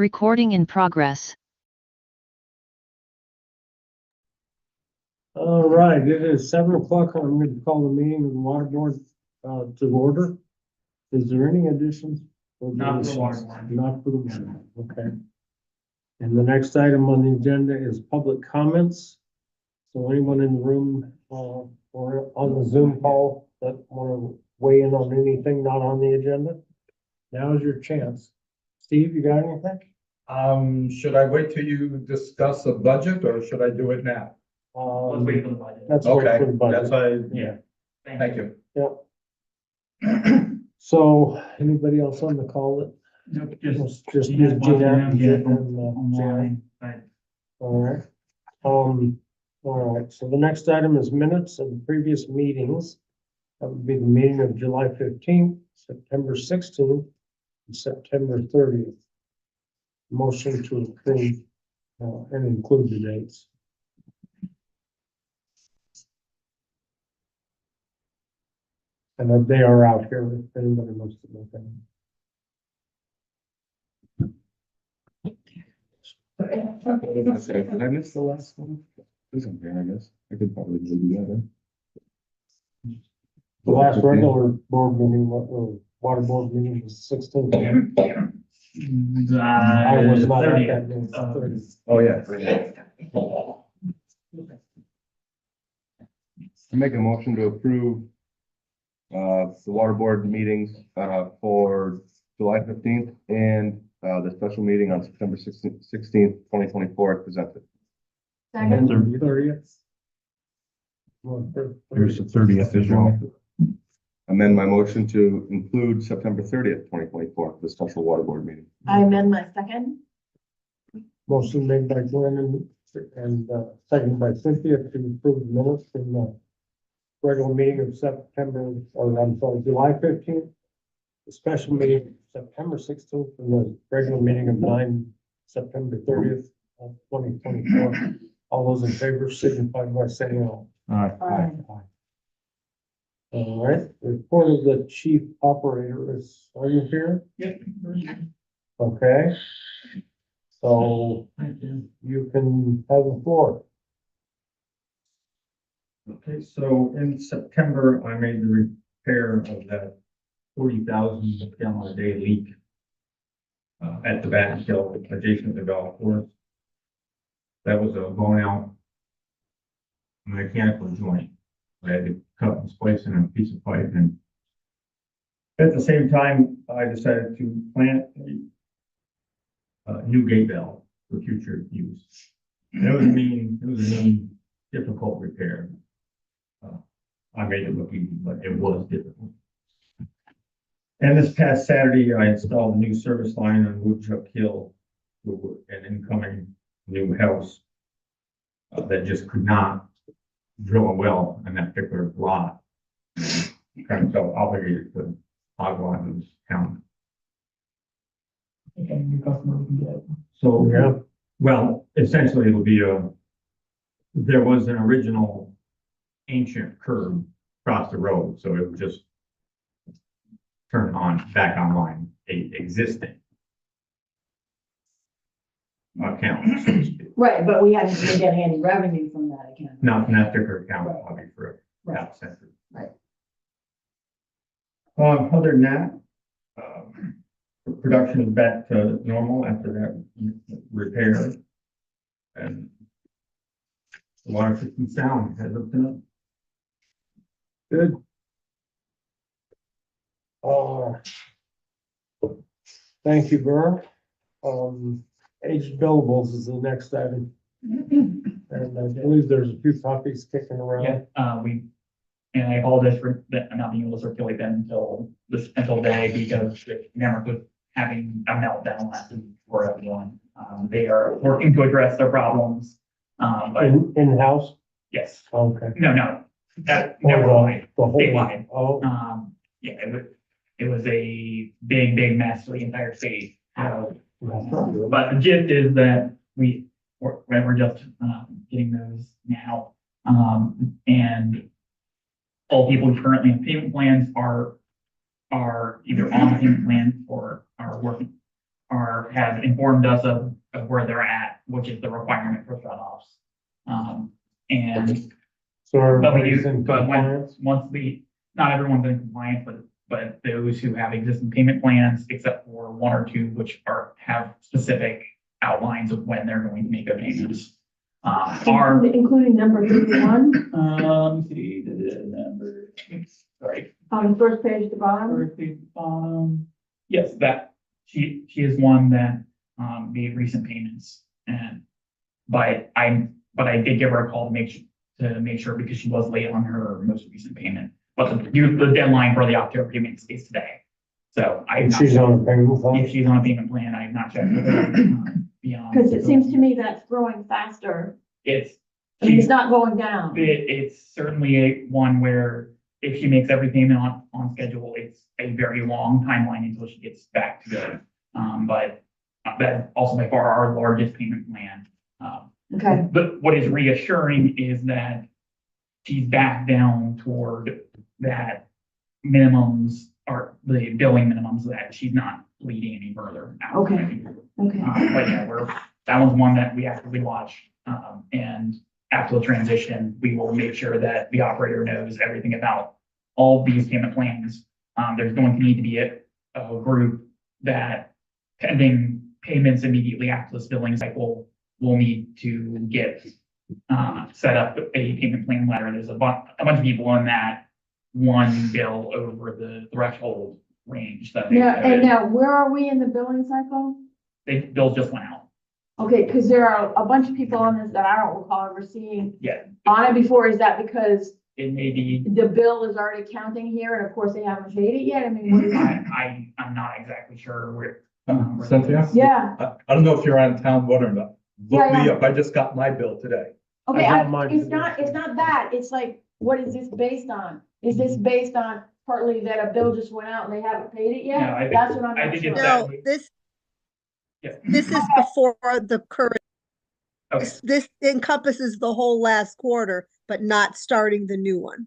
Recording in progress. All right, it is 7 o'clock. I'm going to call the meeting of the water board to order. Is there any additions? Not for the water board. Not for the water board, okay. And the next item on the agenda is public comments. So anyone in the room or on the Zoom call that want to weigh in on anything not on the agenda? Now is your chance. Steve, you got anything? Should I wait till you discuss a budget or should I do it now? Let's wait for the budget. Let's wait Okay, for the budget. that's why, Yeah. thank you. Yep. So anybody else on the call that Nope, just Gina's use watching Gina them, and yeah, Jen and, Jan? online. Right. All right. All right, so the next item is minutes of the previous meetings. That would be the meeting of July 15th, September 16th, and September 30th. Motion to approve and include the dates. And they are out here if anybody wants to look at them. Did I miss the last one? This one here, I guess. I could probably do the The last regular board meeting, water board meeting was 16th. I was not at that meeting. 30th. Oh, yeah. I make a motion to approve the water board meetings for July 15th and the special meeting on September 16th, 2024 presented. And 30th. Here's the 30th as well. Amend my motion to include September 30th, 2024, the special water board meeting. I amend my second. Motion made by Glenn and seconded by Cynthia to approve the minutes from the regular meeting of July 15th. The special meeting September 16th and the regular meeting of September 30th of 2024. All those in favor signify by saying aye. Aye. All right, report of the chief operator is, are you here? Yep. Okay. So Thank you. you can have the floor. Okay, so in September, I made the repair of that 40,000 gallon a day leak at the back hill adjacent to the golf course. That was a blown out mechanical joint. I had to cut and splice in a piece of pipe, and at the same time, I decided to plant a new gate valve for future use. And it was a mean, difficult repair. I made it look easy, but it was difficult. And this past Saturday, I installed a new service line on Woodchuck Hill to an incoming new house that just could not drill a well in that particular lot. Kind of felt obligated to hog on this town. So, Yeah. well, essentially it'll be there was an original ancient curb across the road, so it would just turn back online, a existing account, so to speak. Right, but we haven't been getting any revenue from that account. Not from that particular account, Right. probably for a Right. out center. Right. Other than that, production is back to normal after that repair. And the water system sound has opened up. Good. Thank you, Vern. Aged billables is the next item. And I believe there's a few copies kicking around. Yeah, and I apologize for not being able to circulate them until today because the network was having a meltdown last week for everyone. They are working to address their problems. But In-house? yes, Okay. no, that never mind. The whole. Statewide. Oh, Yeah, it was a big mess for the entire state. But the gist is that we're just getting those now. And all people who currently have payment plans are either on payment plan or are working have informed us of where they're at, which is the requirement for shut-offs. And So but we everybody's do, in but compliance? once not everyone's in compliance, but those who have existing payment plans, except for one or two, which have specific outlines of when they're going to make their payments. Are, Including number 51 let me see, the number, sorry. on the first page at the bottom. First page, yes, that, she is one that, made recent payments and, but I did give her a call to make sure because she was late on her most recent payment. But the deadline for the October payments is today. So And she's on a payment plan? if she's on a payment plan, I have not checked with her beyond. Because it seems to me that's growing faster. It's, I mean, it's not going down. it's certainly one where if she makes every payment on schedule, it's a very long timeline until she gets back to good. But that's also by far our largest payment plan. Okay, But what is reassuring is that she's back down toward that minimums or the billing minimums that she's not bleeding any further. Now. Okay. okay. But yeah, that one's one that we actively watch. And after the transition, we will make sure that the operator knows everything about all of these payment plans. There's going to need to be a group that pending payments immediately after this billing cycle will need to get set up a payment plan letter. There's a bunch of people in that one bill over the threshold range that Now, where are we in the billing cycle? bills just went out. Okay, because there are a bunch of people on this that I don't recall ever seeing Yeah, on it before. Is that because it may be, the bill is already counting here and of course they haven't paid it yet? I mean, what is I'm not exactly sure where. Cynthia? Yeah, I don't know if you're on town water or not. Look Yeah, me yeah. up. I just got my bill today. okay, I got mine it's today. not that. It's like, what is this based on? Is this based on partly that a bill just went out and they haven't paid it yet? No, I think- That's what I'm I not think sure. it's No, Yeah. this is before the current, Okay. this encompasses the whole last quarter, but not starting the new one.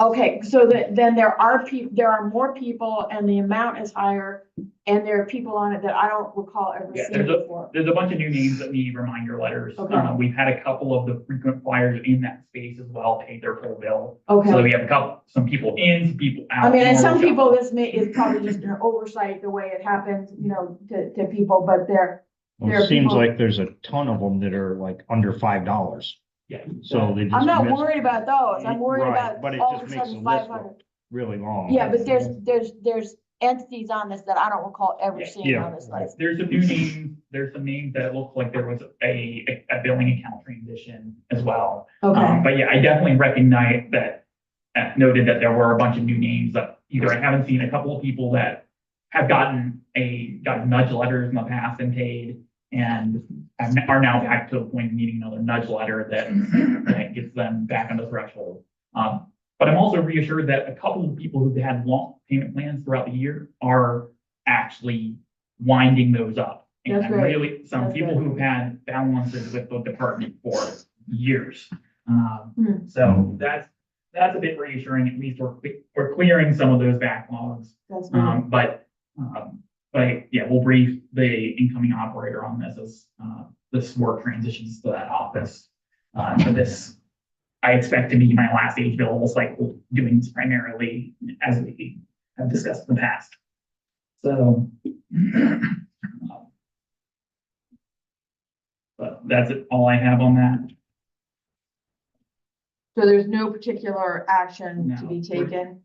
Okay, so then there are more people and the amount is higher and there are people on it that I don't recall ever Yeah, seeing before. there's a bunch of new names that need reminder letters. Okay. We've had a couple of the frequent flyers in that space as well pay their full bill. So Okay, we have some people in, some people out. I mean, and some normal people, shuffle. is probably just an oversight, the way it happens, to people, but there Well, are it seems people- like there's a ton of them that are like under $5. Yeah. So they just. I'm not miss worried about those. I'm worried Right, about but it all just of a makes sudden the list 500. really long. Yeah, but there's entities on this that I don't recall ever seeing Yeah. on this list. There's some new names, there's some names that look like there was a billing account transition as well. Okay, But yeah, I definitely recognize that, noted that there were a bunch of new names that either I haven't seen a couple of people that have gotten nudge letters in the past and paid and are now back to a point of needing another nudge letter that gets them back on the threshold. But I'm also reassured that a couple of people who've had long payment plans throughout the year are actually winding those up. And That's great. really, some That's people good. who've had balances with the department for years. Hmm. So that's a bit reassuring. At least we're clearing some of those backlogs. that's good. But yeah, we'll brief the incoming operator on this as this work transitions to that office. For this, I expect to be my last age bill cycle doing this primarily as we have discussed in the past. So, but that's it, all I have on that. So there's no particular action to No, be taken?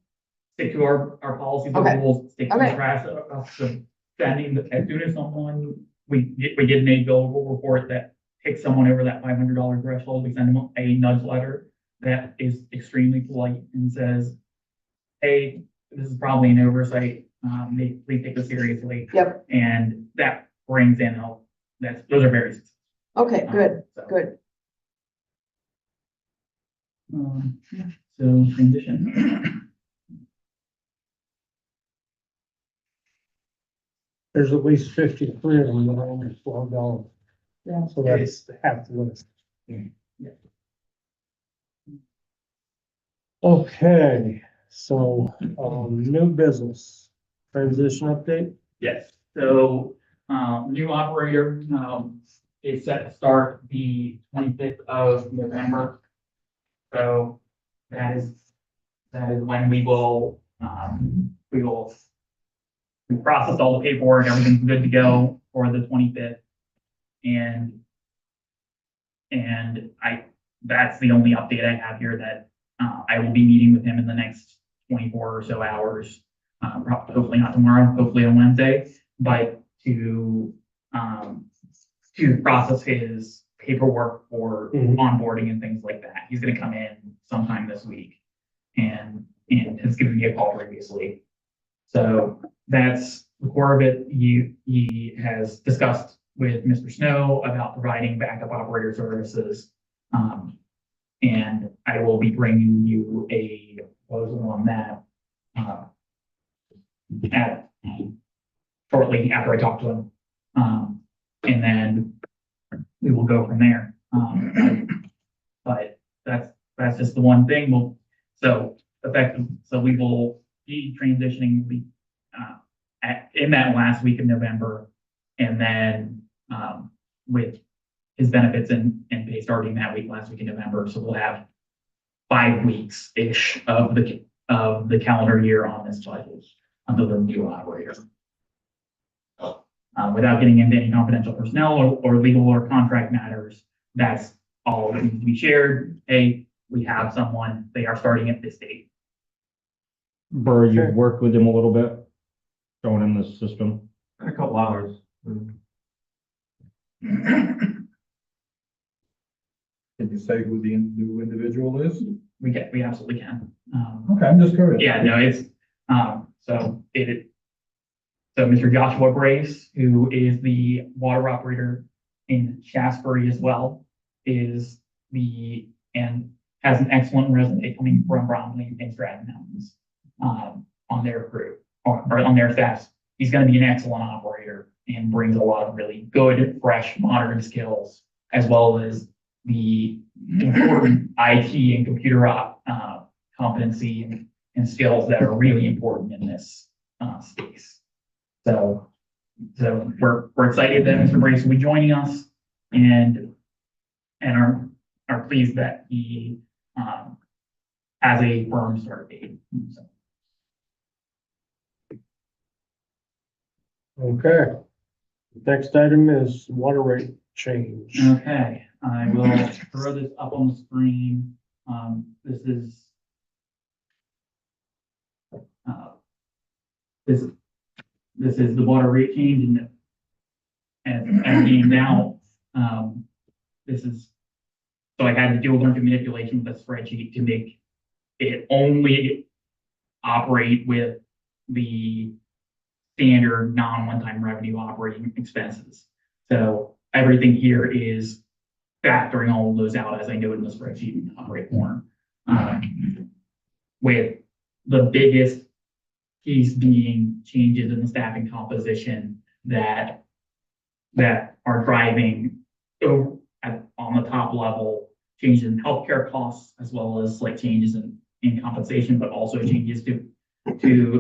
Stick to our policies and Okay. rules, stick to the Okay. trash of sending, as soon as someone, we get an age bill report that takes someone over that $500 threshold, we send them a nudge letter that is extremely polite and says, hey, this is probably an oversight, please take this seriously. Yep, And that brings in, those are very successful. okay, good, So, good. yeah, so transition. There's at least 53 of them that are under $12. Yeah. So that's half the list. Yeah. Okay, so, new business, transition update? Yes, so New operator, is set to start the 25th of November. So that is when we will we processed all the paperwork, everything's good to go for the 25th. And that's the only update I have here, that I will be meeting with him in the next 24 or so hours. Hopefully not tomorrow, hopefully on Wednesday, but to process his paperwork for Mhm. onboarding and things like that. He's gonna come in sometime this week and has given me a call previously. So that's the core of it. He has discussed with Mr. Snow about providing backup operator services. And I will be bringing you a proposal on that shortly after I talk to him. And then we will go from there. But that's just the one thing. So we will be transitioning in that last week of November, and then with his benefits and pay starting that last week in November. So we'll have 5 weeks-ish of the calendar year on this budget under the new operator. Without getting into any confidential personnel or legal or contract matters, that's all that needs to be shared. Hey, we have someone, they are starting at this date. Burr, you've worked with him a little bit, showing him the system. In a couple hours. Can you say who the new individual is? We absolutely can. Okay, I'm just curious. Yeah, no, it's, so Mr. Joshua Grace, who is the water operator in Shasbury as well, and has an excellent resume coming from Bromley and Stratton Mountains, on their crew, or on their staff. He's gonna be an excellent operator and brings a lot of really good, fresh, modern skills, as well as the important IT and computer competency and skills that are really important in this space. So we're excited that Mr. Brace will be joining us, and are pleased that he has a firm start date. So. Okay. Next item is water rate change. Okay, I will throw this up on the screen. This is the water rate change, and being now, so I had to do a bunch of manipulation with the spreadsheet to make it only operate with the standard non-one-time revenue operating expenses. So everything here is factoring all of those out as I noted in the spreadsheet in the upper right corner. With the biggest piece being changes in the staffing composition that are driving on the top level, changes in healthcare costs, as well as like changes in compensation, but also changes to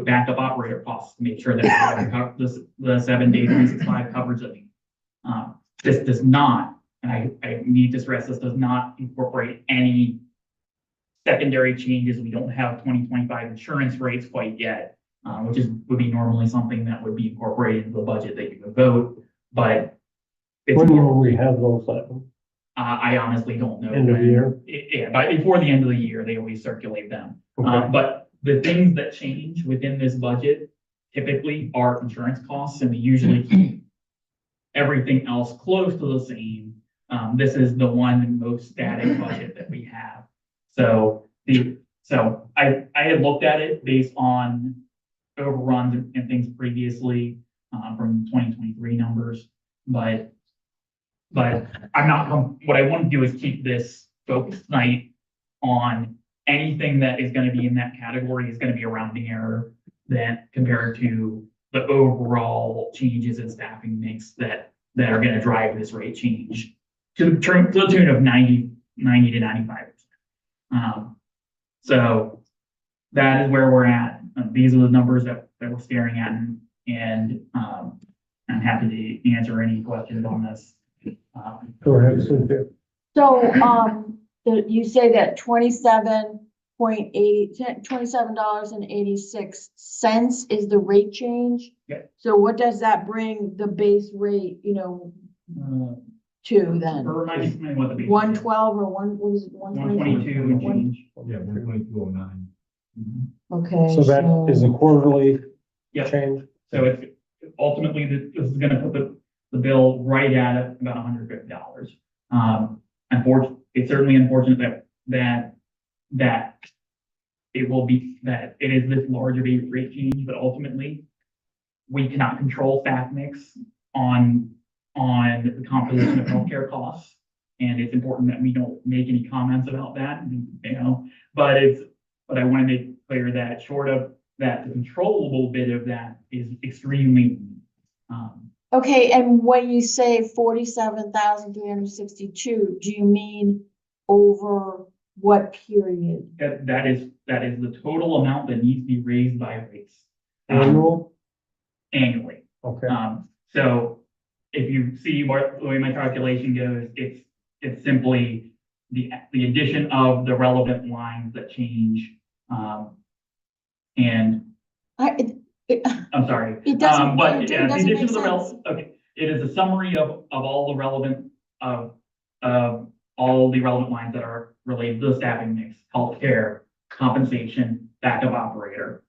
backup operator costs to make sure that the 7 day 365 coverage of this does not, and I need to stress, this does not incorporate any secondary changes. We don't have 2025 insurance rates quite yet, which would be normally something that would be incorporated into the budget that you would vote, but it's When more, will we have those items? I honestly don't know. End of the year? Yeah, but before the end of the year, they always circulate them. Okay. But the things that change within this budget typically are insurance costs, and we usually keep everything else close to the same. This is the one most static budget that we have. So I had looked at it based on overruns and things previously from 2023 numbers, but I'm not, what I want to do is keep this focused tonight on anything that is going to be in that category is going to be a rounding error that compared to the overall changes in staffing mix that are going to drive this rate change to the tune of 90 to 95%. So that is where we're at. These are the numbers that we're staring at, and I'm happy to answer any questions on this. Go ahead, Cynthia. So, you say that $27.86 is the rate change? Yeah. So what does that bring the base rate, you know, to then? Remind me what the base. 112 or what was it, 122 and change. Yeah, 12209. Okay. So that is a quarterly Yep. change? So it's ultimately, this is gonna put the bill right at about $150. Unfortunately, it's certainly unfortunate that it will be, that it is this large of a rate change, but ultimately we cannot control staff mix on the composition of healthcare costs. And it's important that we don't make any comments about that, you know, but I want to make clear that short of that, the controllable bit of that is extremely, Okay, and when you say 47,362, do you mean over what period? that is the total amount that needs to be raised by rates. Annual? Annually. Okay. So if you see the way my calculation goes, it's simply the addition of the relevant lines that change. And I'm sorry. It doesn't, But it yeah, the doesn't addition make of the sense. okay, it is a summary of all the relevant all the relevant lines that are related to the staffing mix, healthcare, compensation, backup operator,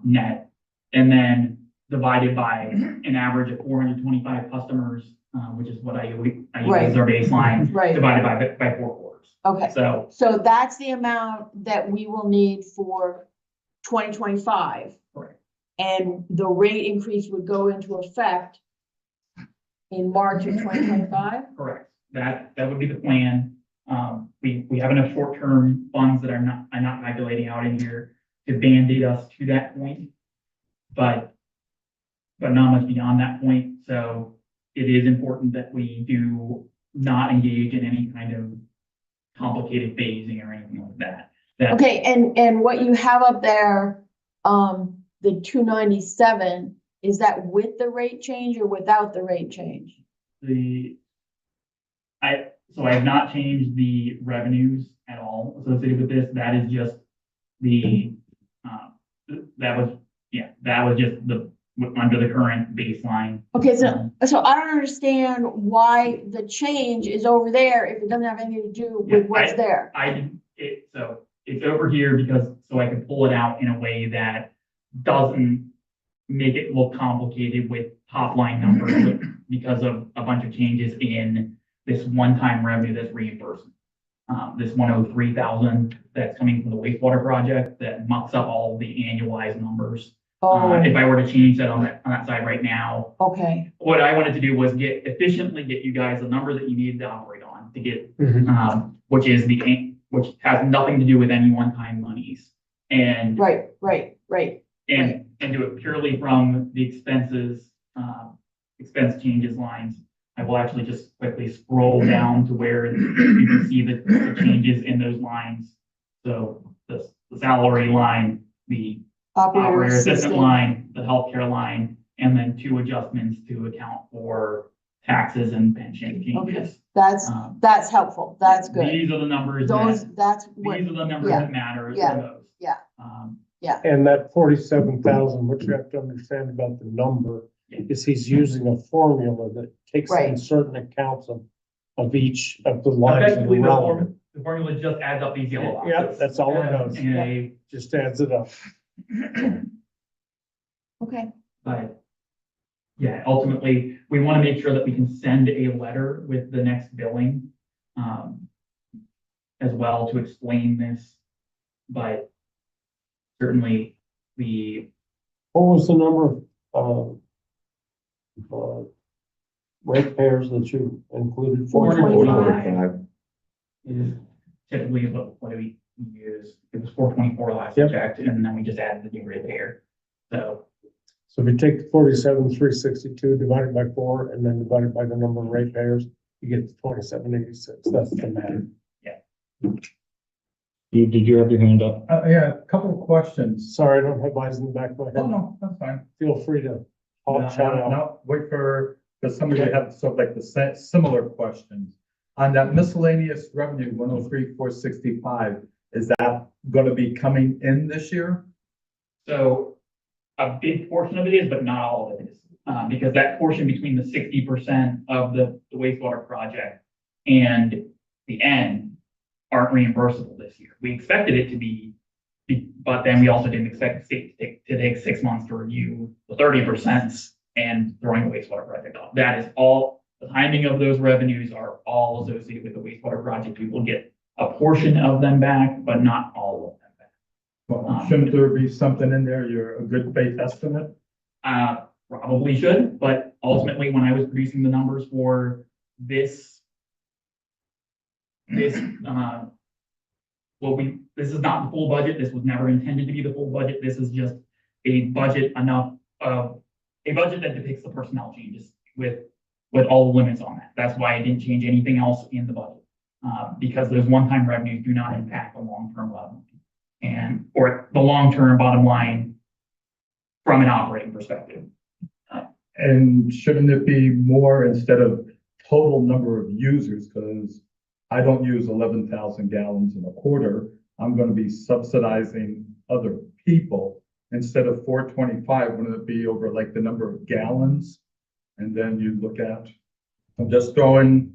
net, and then divided by an average of 425 customers, which is what I use as our baseline, Right. divided by 4 quarters. Okay, So so that's the amount that we will need for 2025. correct. And the rate increase would go into effect in March of 2025? Correct. That would be the plan. We have enough short-term funds that I'm not calculating out in here to band-aid us to that point. But not much beyond that point. So it is important that we do not engage in any kind of complicated phasing or anything like that. Okay, and what you have up there, the 297, is that with the rate change or without the rate change? So I have not changed the revenues at all associated with this. That is just that was just under the current baseline. Okay, so I don't understand why the change is over there if it doesn't have anything to do with what's there. So it's over here because, so I can pull it out in a way that doesn't make it look complicated with top line numbers because of a bunch of changes in this one-time revenue that's reimbursed. This 103,000 that's coming from the wastewater project that mucks up all the annualized numbers. If I were to change that on that side right now, Okay, what I wanted to do was efficiently get you guys the number that you needed to operate on to get, which has nothing to do with any one-time monies. And right. and do it purely from the expense changes lines. I will actually just quickly scroll down to where you can see the changes in those lines. So the salary line, the operator assistant line, the healthcare line, and then 2 adjustments to account for taxes and pension changes. That's helpful. That's good. These are the numbers These are the numbers that matter the most. And that 47,000, what you have to understand about the number is he's using a formula that takes in certain accounts of each of the lines. Effectively, the formula just adds up these yellow boxes. Yeah, that's all it does. And Just adds it up. Okay. But yeah, ultimately, we want to make sure that we can send a letter with the next billing as well to explain this. But certainly What was the number of ratepayers that you included? 425. is typically what do we use? It was 424 last Yep. checked, and then we just added the new rate payer. So So if you take the 47,362 divided by 4 and then divided by the number of ratepayers, you get to 2786. That's the math. Did you have your hand up? Yeah, a couple of questions. Sorry, I don't have eyes in the back of my Oh, head. no, that's fine. Feel free to I'll chat out. Now, wait for, because some of you have sort of like the similar questions. On that miscellaneous revenue, 103,465, is that gonna be coming in this year? So a big portion of it is, but not all of it is. Because that portion between the 60% of the wastewater project and the end aren't reimbursable this year. We expected it to be, but then we also didn't expect the state to take 6 months to review the 30% and throwing the wastewater project off. That is all, the timing of those revenues are all associated with the wastewater project. We will get a portion of them back, but not all of them back. Well, shouldn't there be something in there, a good faith estimate? Probably should, but ultimately, when I was producing the numbers for this, this is not the full budget. This was never intended to be the full budget. This is just a budget enough of a budget that depicts the personnel changes with all the limits on that. That's why I didn't change anything else in the budget. Because those one-time revenues do not impact the long-term bottom line or the long-term bottom line from an operating perspective. And shouldn't it be more instead of total number of users? Because I don't use 11,000 gallons in a quarter. I'm going to be subsidizing other people. Instead of 425, wouldn't it be over like the number of gallons? And then you look at, I'm just throwing,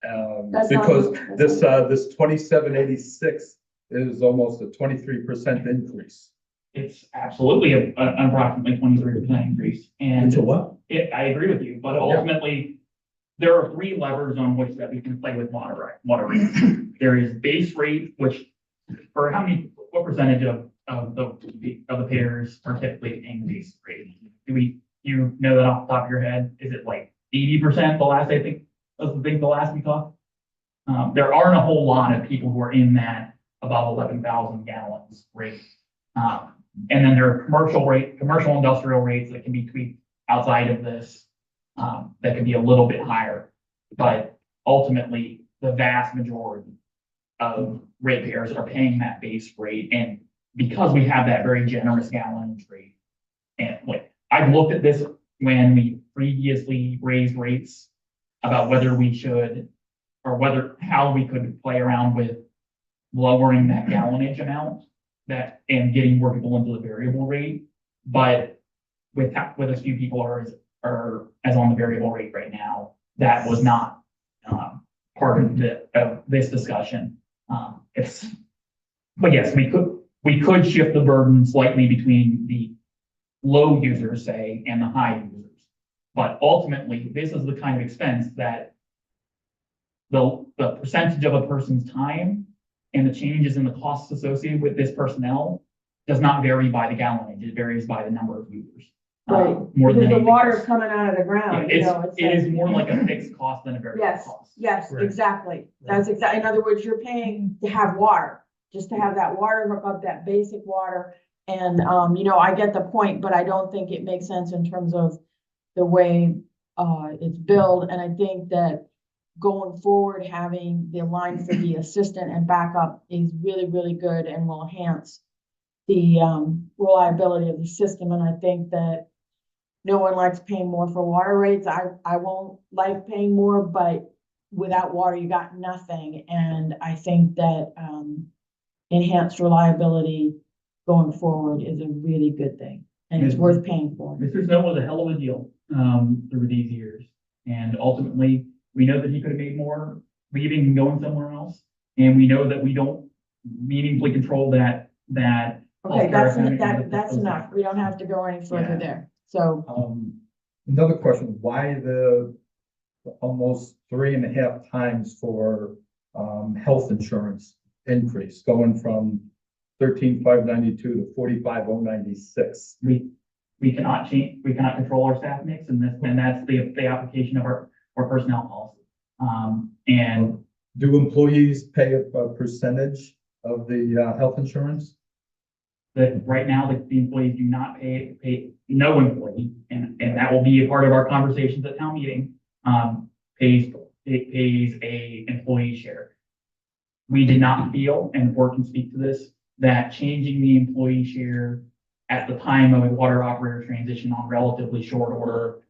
because this 2786 is almost a 23% increase. It's absolutely an approximately 23% increase. And It's a what? I agree with you, but ultimately, there are 3 levers on which that we can play with water rates. There is base rate, which for what percentage of the payers are typically paying base rate? You know that off the top of your head? Is it like 80% the last we talked? There aren't a whole lot of people who are in that about 11,000 gallons rate. And then there are commercial industrial rates that can be tweaked outside of this, that can be a little bit higher. But ultimately, the vast majority of ratepayers are paying that base rate. And because we have that very generous gallonage rate, and I've looked at this when we previously raised rates about whether we should, or how we could play around with lowering that gallonage amount and getting more people into the variable rate. But with as few people are as on the variable rate right now, that was not part of this discussion. But yes, we could shift the burden slightly between the low users, say, and the high users. But ultimately, this is the kind of expense that the percentage of a person's time and the changes in the costs associated with this personnel does not vary by the gallonage. It varies by the number of users. Right, More than because the anything water's else. coming out of the ground, you know, It is more like a fixed cost than a variable Yes, cost. yes, Right. exactly. That's exactly, in other words, you're paying to have water, just to have that water, hook up that basic water. And, you know, I get the point, but I don't think it makes sense in terms of the way, it's billed. And I think that going forward, having the line for the assistant and backup is really, really good and will enhance the, reliability of the system. And I think that no one likes paying more for water rates. I won't like paying more, but without water, you got nothing. And I think that, enhanced reliability going forward is a really good thing, and it's worth paying for. Mr. Snow was a hell of a deal, through these years. And ultimately, we know that he could have made more leaving and going somewhere else. And we know that we don't meaningfully control that. Okay, healthcare that's enough. We don't have to go any further Yeah. there. So, Another question, why the almost 3.5 times for health insurance increase, going from 13,592 to 45,096? We cannot control our staff mix, and that's the application of our personnel policy. And Do employees pay a percentage of the health insurance? that right now, the employees do not pay no employee, and that will be a part of our conversations at town meeting, pays a employee share. We did not feel, and the board can speak to this, that changing the employee share at the time of a water operator transition on relatively short order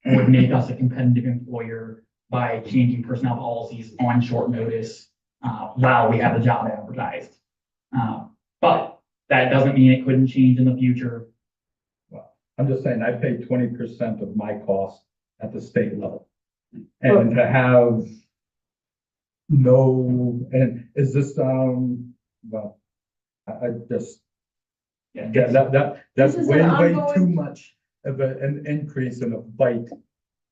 would make us a competitive employer by changing personnel policies on short notice, while we have the job advertised. But that doesn't mean it couldn't change in the future. I'm just saying, I pay 20% of my costs at the state level. And to have no, and is this, well, I just, Yeah, yeah, that's This is way, an way ongoing- too much of an increase in a bite.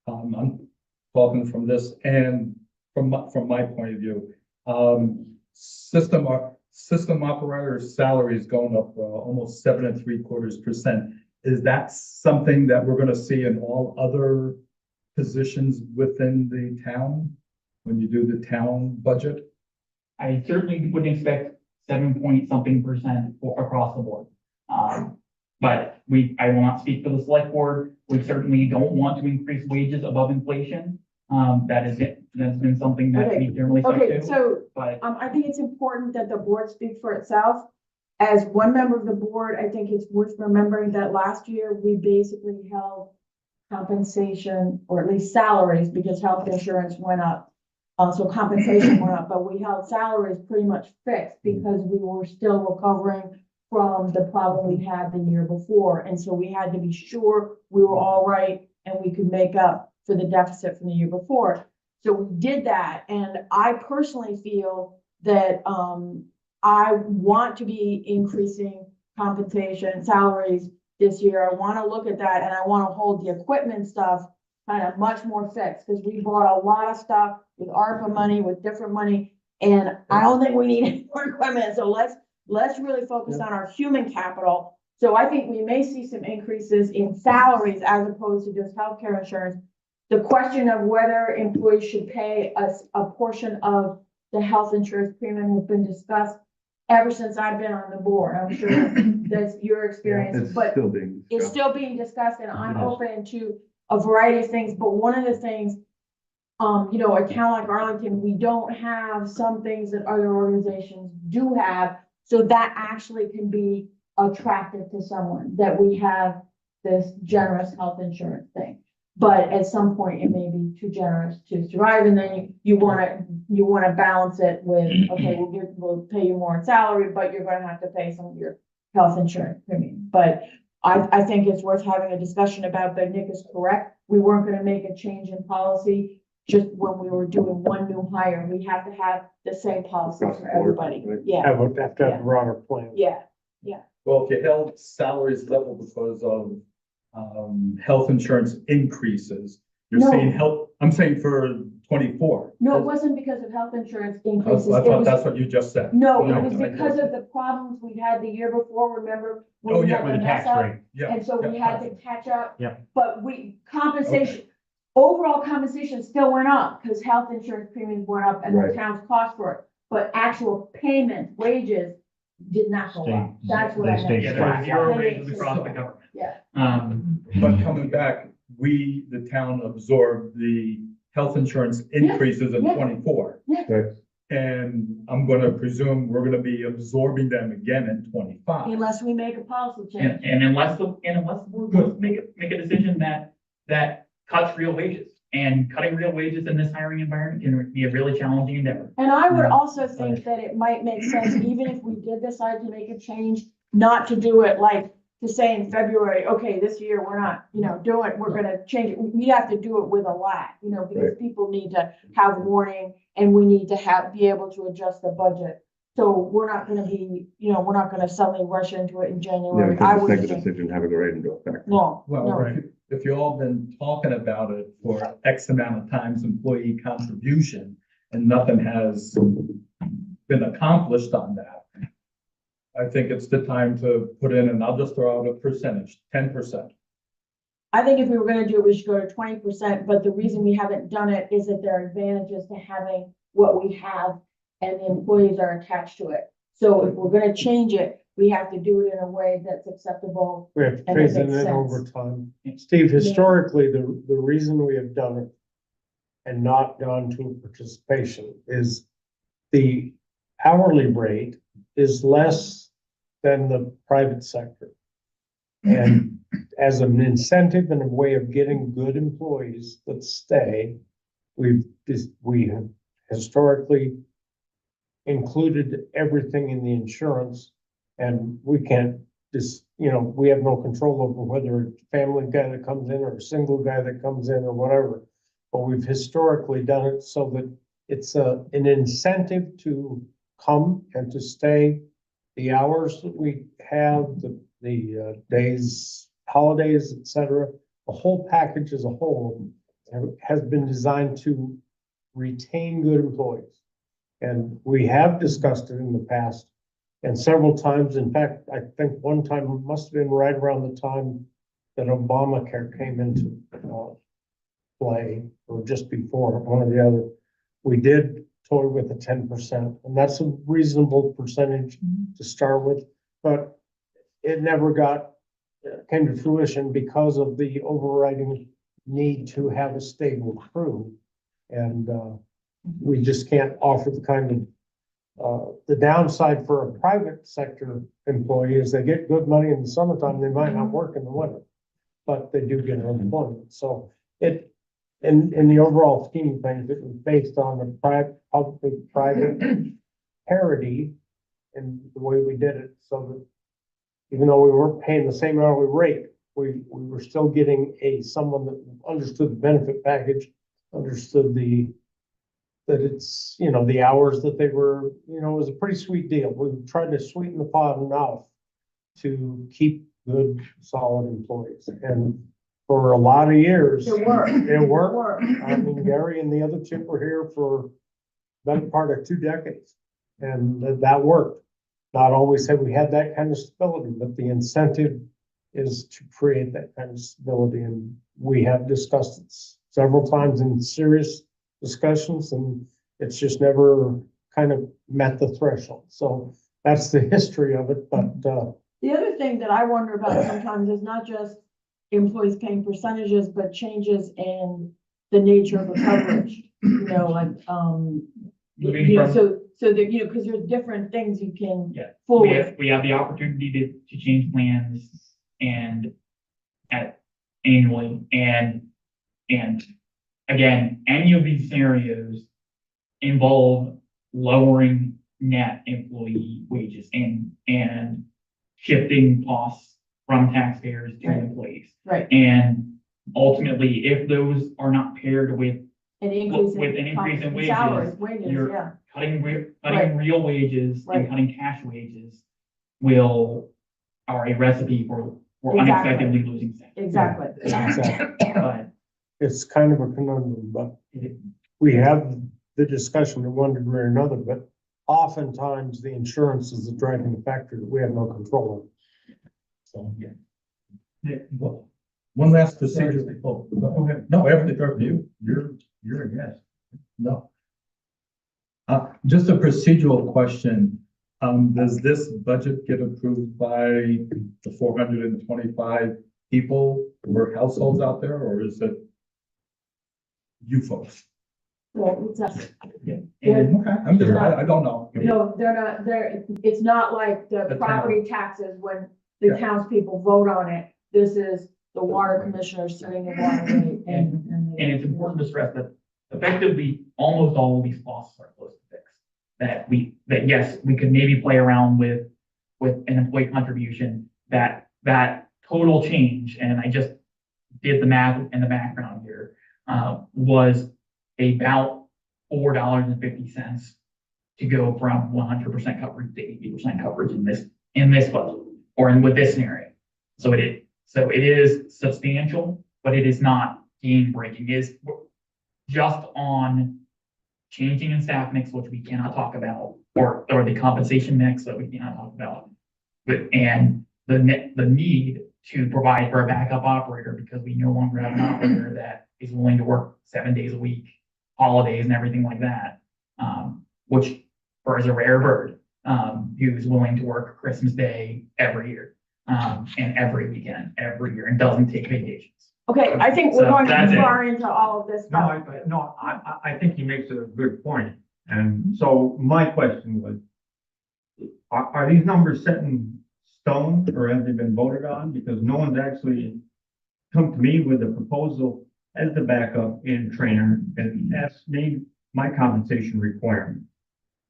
I'm talking from this and from my point of view. System operator salary is going up almost 7.75%. Is that something that we're gonna see in all other positions within the town? When you do the town budget? I certainly wouldn't expect 7 point something% across the board. But I will not speak for the select board. We certainly don't want to increase wages above inflation. That is it. That's been something that we generally stuck Okay, to, so but I think it's important that the board speak for itself. As one member of the board, I think it's worth remembering that last year we basically held compensation, or at least salaries, because health insurance went up. So compensation went up, but we held salaries pretty much fixed because we were still recovering from the problem we had the year before. And so we had to be sure we were all right and we could make up for the deficit from the year before. So we did that. And I personally feel that, I want to be increasing compensation, salaries this year. I want to look at that and I want to hold the equipment stuff kind of much more fixed, because we bought a lot of stuff with ARPA money, with different money, and I don't think we need any more equipment. So let's really focus on our human capital. So I think we may see some increases in salaries as opposed to just healthcare insurance. The question of whether employees should pay a portion of the health insurance premium has been discussed ever since I've been on the board. I'm sure that's your experience, It's but still being it's discussed. still being discussed, and I'm It is. open to a variety of things, but one of the things, a town like Arlington, we don't have some things that other organizations do have, so that actually can be attractive to someone, that we have this generous health insurance thing. But at some point, it may be too generous to survive, and then you wanna balance it with, okay, we'll pay you more in salary, but you're gonna have to pay some of your health insurance premium. But I think it's worth having a discussion about, but Nick is correct. We weren't gonna make a change in policy just when we were doing one new hire. We have to have the same policy Across the for board, everybody. right? Yeah, Have to have a broader plan. yeah. Well, if you held salaries level because of health insurance increases, you're No. seeing I'm saying for 24. No, it wasn't because of health insurance I increases. I It thought was, that's what you just said. no, No, it was I- because of the problems we had the year before, remember? when Oh, we yeah, had With the the mess tax up? rate. Yeah. And so we yeah, had to catch up. Yeah. But compensation, overall compensation still went up because health insurance premiums went up and the Right. town's cost for it. But actual payment, wages did not go up. Stayed- That's what they I stayed meant. yeah, there were zero Yeah. raises across the government. Yeah. But coming back, the town absorbed the health insurance increases in yeah. 24. Okay. And I'm gonna presume we're gonna be absorbing them again in 25. Unless we make a policy change. And unless the board wants to make a decision that cuts real wages. And cutting real wages in this hiring environment can be a really challenging endeavor. And I would Yeah. also think that it might make sense, even if we did decide to make a change, not to do it like, to say in February, okay, this year we're not, we're gonna change it. We have to do it with a lag, because Right. people need to have warning and we need to be able to adjust the budget. So we're not gonna be, we're not gonna suddenly rush into it in Yeah, January. we I can just would make the think, decision, have it go right into effect. no, Well, no. if you all been talking about it for X amount of times employee contribution and nothing has been accomplished on that, I think it's the time to put in, and I'll just throw out a percentage, 10%. I think if we were gonna do it, we should go to 20%, but the reason we haven't done it is that there are advantages to having what we have and the employees are attached to it. So if we're gonna change it, we have to do it in a way that's acceptable. We have to And it phase it makes in sense. over time. Steve, historically, the reason we have done it and not gone to participation is the hourly rate is less than the private sector. And as an incentive and a way of getting good employees that stay, we have historically included everything in the insurance. And we can't just, we have no control over whether it's a family guy that comes in or a single guy that comes in or whatever. But we've historically done it so that it's an incentive to come and to stay. The hours that we have, the days, holidays, et cetera, the whole package as a whole has been designed to retain good employees. And we have discussed it in the past and several times. In fact, I think one time it must have been right around the time that Obamacare came into play, or just before, one or the other. We did toy with the 10%, and that's a reasonable percentage to start with, but it never came to fruition because of the overriding need to have a stable crew. And we just can't offer the kind of, the downside for a private sector employee is they get good money in the summertime, they might not work in the winter, but they do get employment. So in the overall scheme of things, it was based on the public-private parity in the way we did it, so that even though we weren't paying the same hourly rate, we were still getting someone that understood the benefit package, understood that it's, the hours that they were, it was a pretty sweet deal. We tried to sweeten the pot enough to keep good, solid employees. And for a lot of years, It worked. It worked. I mean, Gary and the other two were here for the better part of 2 decades, and that worked. Not always have we had that kind of stability, but the incentive is to create that kind of stability. And we have discussed it several times in serious discussions, and it's just never kind of met the threshold. So that's the history of it. But The other thing that I wonder about sometimes is not just employees paying percentages, but changes in the nature of the coverage. Like, Moving from- so that, because there's different things you can Yeah. fool We with. have the opportunity to change plans and annually, and again, any of these scenarios involve lowering net employee wages and shifting costs from taxpayers to Right. employees. Right. And ultimately, if those are not paired with An increase with an increase in wages, salaries, wages, you're yeah. cutting Right. real wages Right. and cutting cash wages are a recipe for Exactly. unexpectedly losing things. Exactly. exactly. But It's kind of a conundrum, but we have the discussion in one degree or another, but oftentimes the insurance is the driving factor that we have no control over. So, Yeah, well, one last procedure. Oh, go ahead. No, I haven't interrupted you. You're a guest. No. Just a procedural question. Does this budget get approved by the 425 people or households out there, or is it you folks? Well, it's us. yeah, Yeah. and Okay, I'm just, I don't know. No, it's not like the The property taxes when the Yeah. townspeople vote on it. This is the water commissioner setting the water rate and. and it's important to stress that effectively, almost all of these costs are close to fixed. That yes, we could maybe play around with an employee contribution, that total change, and I just did the math in the background here, was about $4.50 to go from 100% coverage to 80% coverage in this budget, or with this scenario. So it is substantial, but it is not game breaking. It is just on changing in staff mix, which we cannot talk about, or the compensation mix that we cannot talk about. And the need to provide for a backup operator, because we no longer have an operator that is willing to work 7 days a week, holidays and everything like that. Which is a rare bird, who's willing to work Christmas Day every year, and every weekend, every year, and doesn't take vacations. Okay, I think we're So going that's too it. far into all of this stuff. I think he makes a good point. And so my question was, are these numbers set in stone or have they been voted on? Because no one's actually come to me with a proposal as the backup and trainer and that's made my compensation requirement.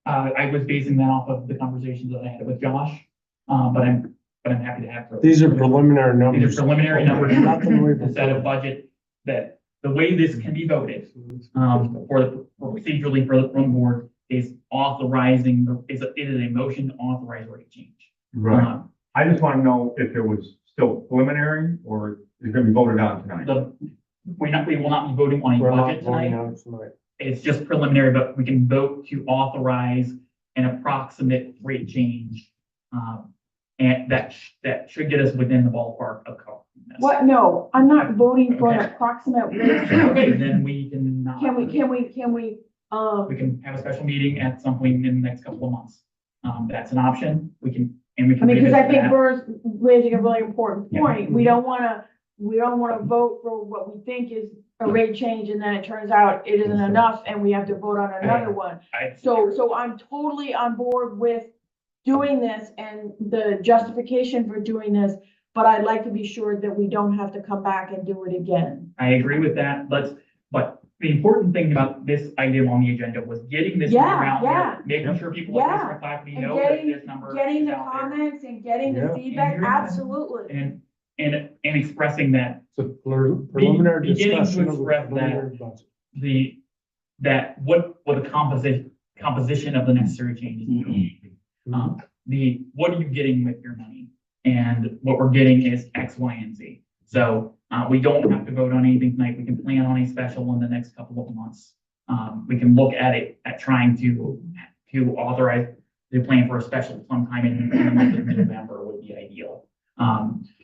I was basing that off of the conversations that I had with Josh, but I'm happy to have. These are preliminary These numbers. are preliminary numbers, Nothing we've to set a budget that the way this can be voted, for procedurally for the board is authorizing, it is a motion to authorize rate change. Um, I just want to know if it was still preliminary or is it going to be voted on tonight? we will not be voting on a We're not budget voting tonight. on it tonight. It's just preliminary, but we can vote to authorize an approximate rate change. And that should get us within the ballpark of covering this. What? No, I'm not voting for an Okay. approximate rate. Okay, then we can. Can we, We can have a special meeting at some point in the next couple of months. That's an option. We can. I mean, because I think that. Burr's raising a really important Yeah. point. We don't wanna vote for what we think is a rate change and then it turns out it isn't enough and we have to vote on another one. So I'm totally on board with doing this and the justification for doing this, but I'd like to be sure that we don't have to come back and do it again. I agree with that, but the important thing about this item on the agenda was getting this Yeah, number out yeah. there, making sure people like Yeah. Mr. McClatchy And know that getting- this number Getting is the out there. comments and getting the Yeah. feedback, And- absolutely. And expressing that It's a preliminary beginning to discussion of the express that. preliminary budget. What the composition of the necessary changes. need to be. What are you getting with your money? And what we're getting is X, Y, and Z. So, we don't have to vote on anything tonight. We can plan on a special in the next couple of months. We can look at it, at trying to authorize the plan for a special sometime in the month of November would be ideal.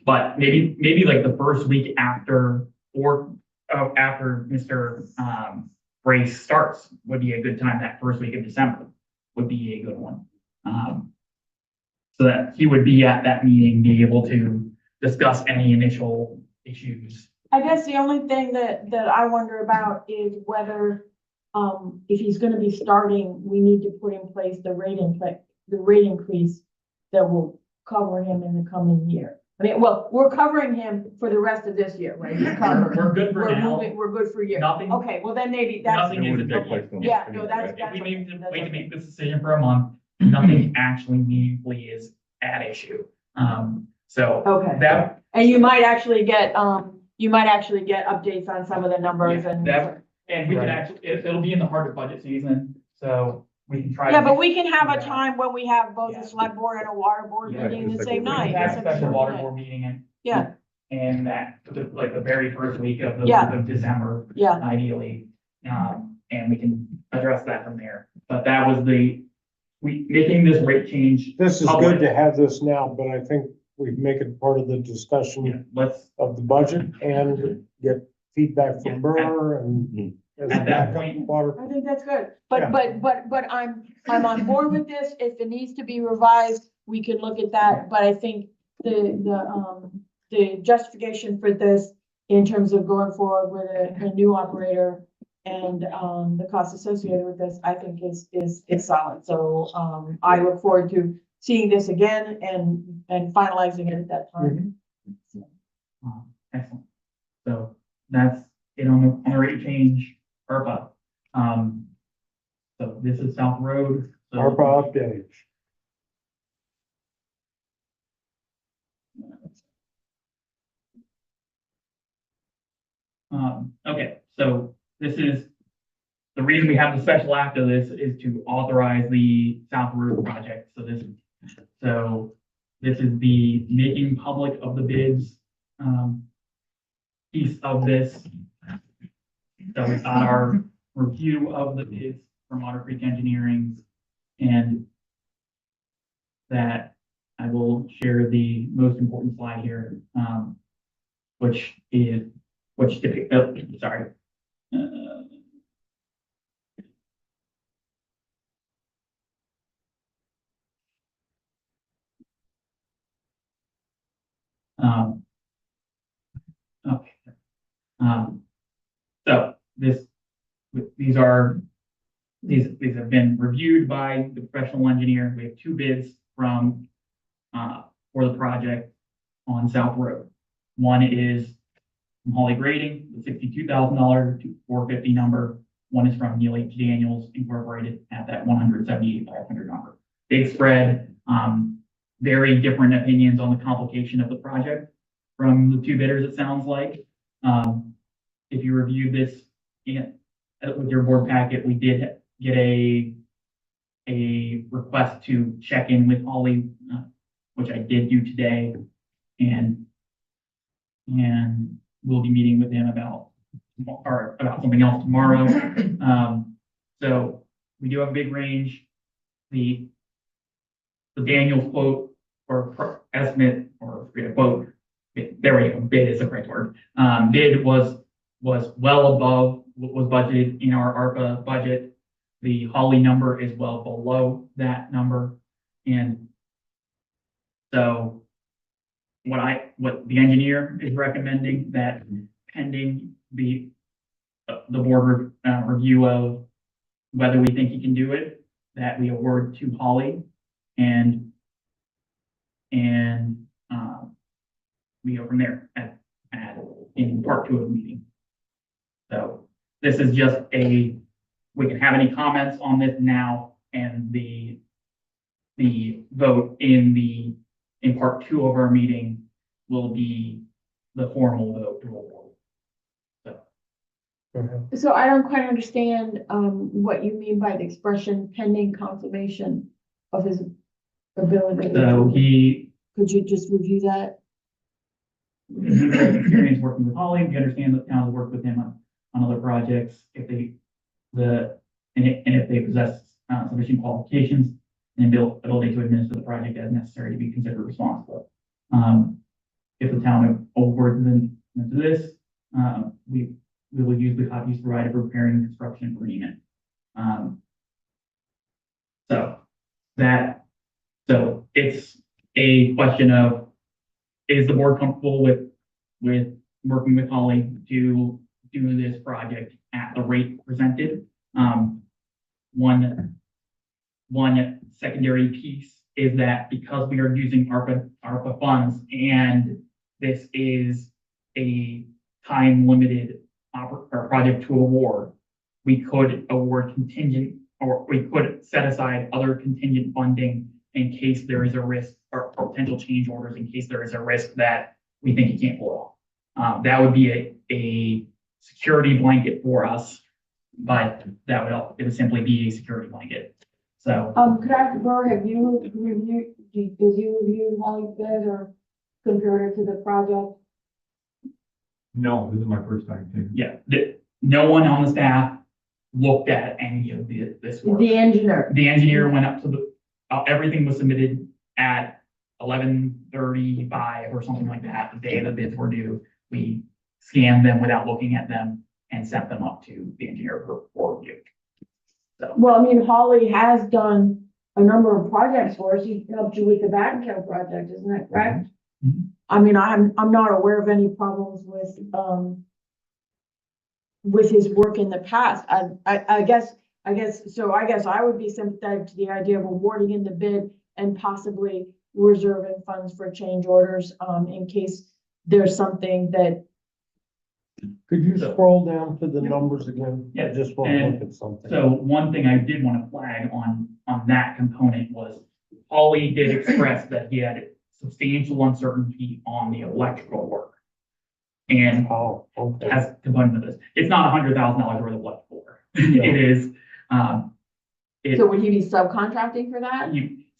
But maybe like the first week after, or after Mr. Brace starts would be a good time. That first week of December would be a good one. So that he would be at that meeting, be able to discuss any initial issues. I guess the only thing that I wonder about is whether, if he's gonna be starting, we need to put in place the rate increase that will cover him in the coming year. I mean, well, we're covering him for the rest of this year, right? He's covered. We're good for We're now. moving, we're good for a year. Nothing. Okay, well then maybe that's. Nothing It wouldn't is- take place till Yeah, next no, week, that's, right? If we need to that's wait to okay. make this decision for a month, nothing actually meaningfully is at issue. So Okay, that, and you might actually get updates on some of the numbers Yeah, and. and we can Right. actually, it'll be in the heart of budget season, so we can try. Yeah, to- but we can have a Yeah. time when we have both Yeah. a select board and a water board Yeah, meeting the just like same we're night. We can have a That's special a- water board meeting and. Yeah. And that, like the very first week of Yeah. of December, Yeah, ideally. And we can address that from there. But that was making this rate change. This is public. good to have this now, but I think we make it part of the discussion Yeah, let's, of the budget and get feedback Yeah. from Burr and. as a At that backup point- water. I think that's good. Yeah. But I'm on board with this. If it needs to be revised, we can look at that. But I think the justification for this in terms of going forward with a new operator and, the cost associated with this, I think is solid. So, I look forward to seeing this again and finalizing it at that time. Excellent. So that's it on the rate change, ARPA. So this is South Road. So- ARPA update. Okay, so this is, the reason we have the special act of this is to authorize the South Road project. This is the making public of the bids, piece of this. So we got our review of the bids from Otter Creek Engineering, and that I will share the most important slide here, which depicts, sorry. Okay. So these have been reviewed by the professional engineer. We have two bids from for the project on South Road. One is from Holly Grading, the $62,000 to $450 number. One is from Neil H. Daniels Incorporated at that $178,500 number. Big spread, very different opinions on the complication of the project from the two bidders, it sounds like. If you review this with your board packet, we did get a request to check in with Holly, which I did do today, and we'll be meeting with him about something else tomorrow. So we do have a big range. The Daniels quote or estimate or quote, there we go, bid is the correct word. Bid was well above what was budgeted in our ARPA budget. The Holly number is well below that number. And so what the engineer is recommending, that pending the board review of whether we think he can do it, that we award to Holly and we go from there in part 2 of the meeting. So this is just we can have any comments on this now, and the vote in part 2 of our meeting will be the formal vote to award. So I don't quite understand, what you mean by the expression pending confirmation of his ability. So Could you just review that? He's had experience working with Holly. We understand that towns work with him on other projects if they possess sufficient qualifications and ability to administer the project as necessary to be considered responsible. If the town awards them to this, we will use the copies provided for preparing the construction agreement. So it's a question of, is the board comfortable with working with Holly to do this project at the rate presented? One secondary piece is that because we are using ARPA funds and this is a time limited project to award, we could award contingent, or we could set aside other contingent funding in case there is a risk, or potential change orders in case there is a risk that we think he can't pull off. That would be a security blanket for us, but it would simply be a security blanket. So, Could I ask, Burr, did you review Holly's bid or compared it to the project? No, this is my first time too. yeah, no one on the staff looked at any of this work. The engineer. The engineer went up to everything was submitted at 11:35 or something like that, the day the bids were due. We scanned them without looking at them and sent them up to the engineer for review. So, Well, I mean, Holly has done a number of projects for us. He helped you with the Battenkill project, isn't that correct? Mhm. I mean, I'm not aware of any problems with his work in the past. I guess I would be sympathetic to the idea of awarding in the bid and possibly reserving funds for change orders, in case there's something that. Could you scroll down to the numbers again? I Yeah, just want to look at something. so one thing I did want to flag on that component was Holly did express that he had substantial uncertainty on the electrical work. And Oh, okay. as component of this, it's not $100,000 worth of electrical work. Yeah. It is, So would he be subcontracting for that?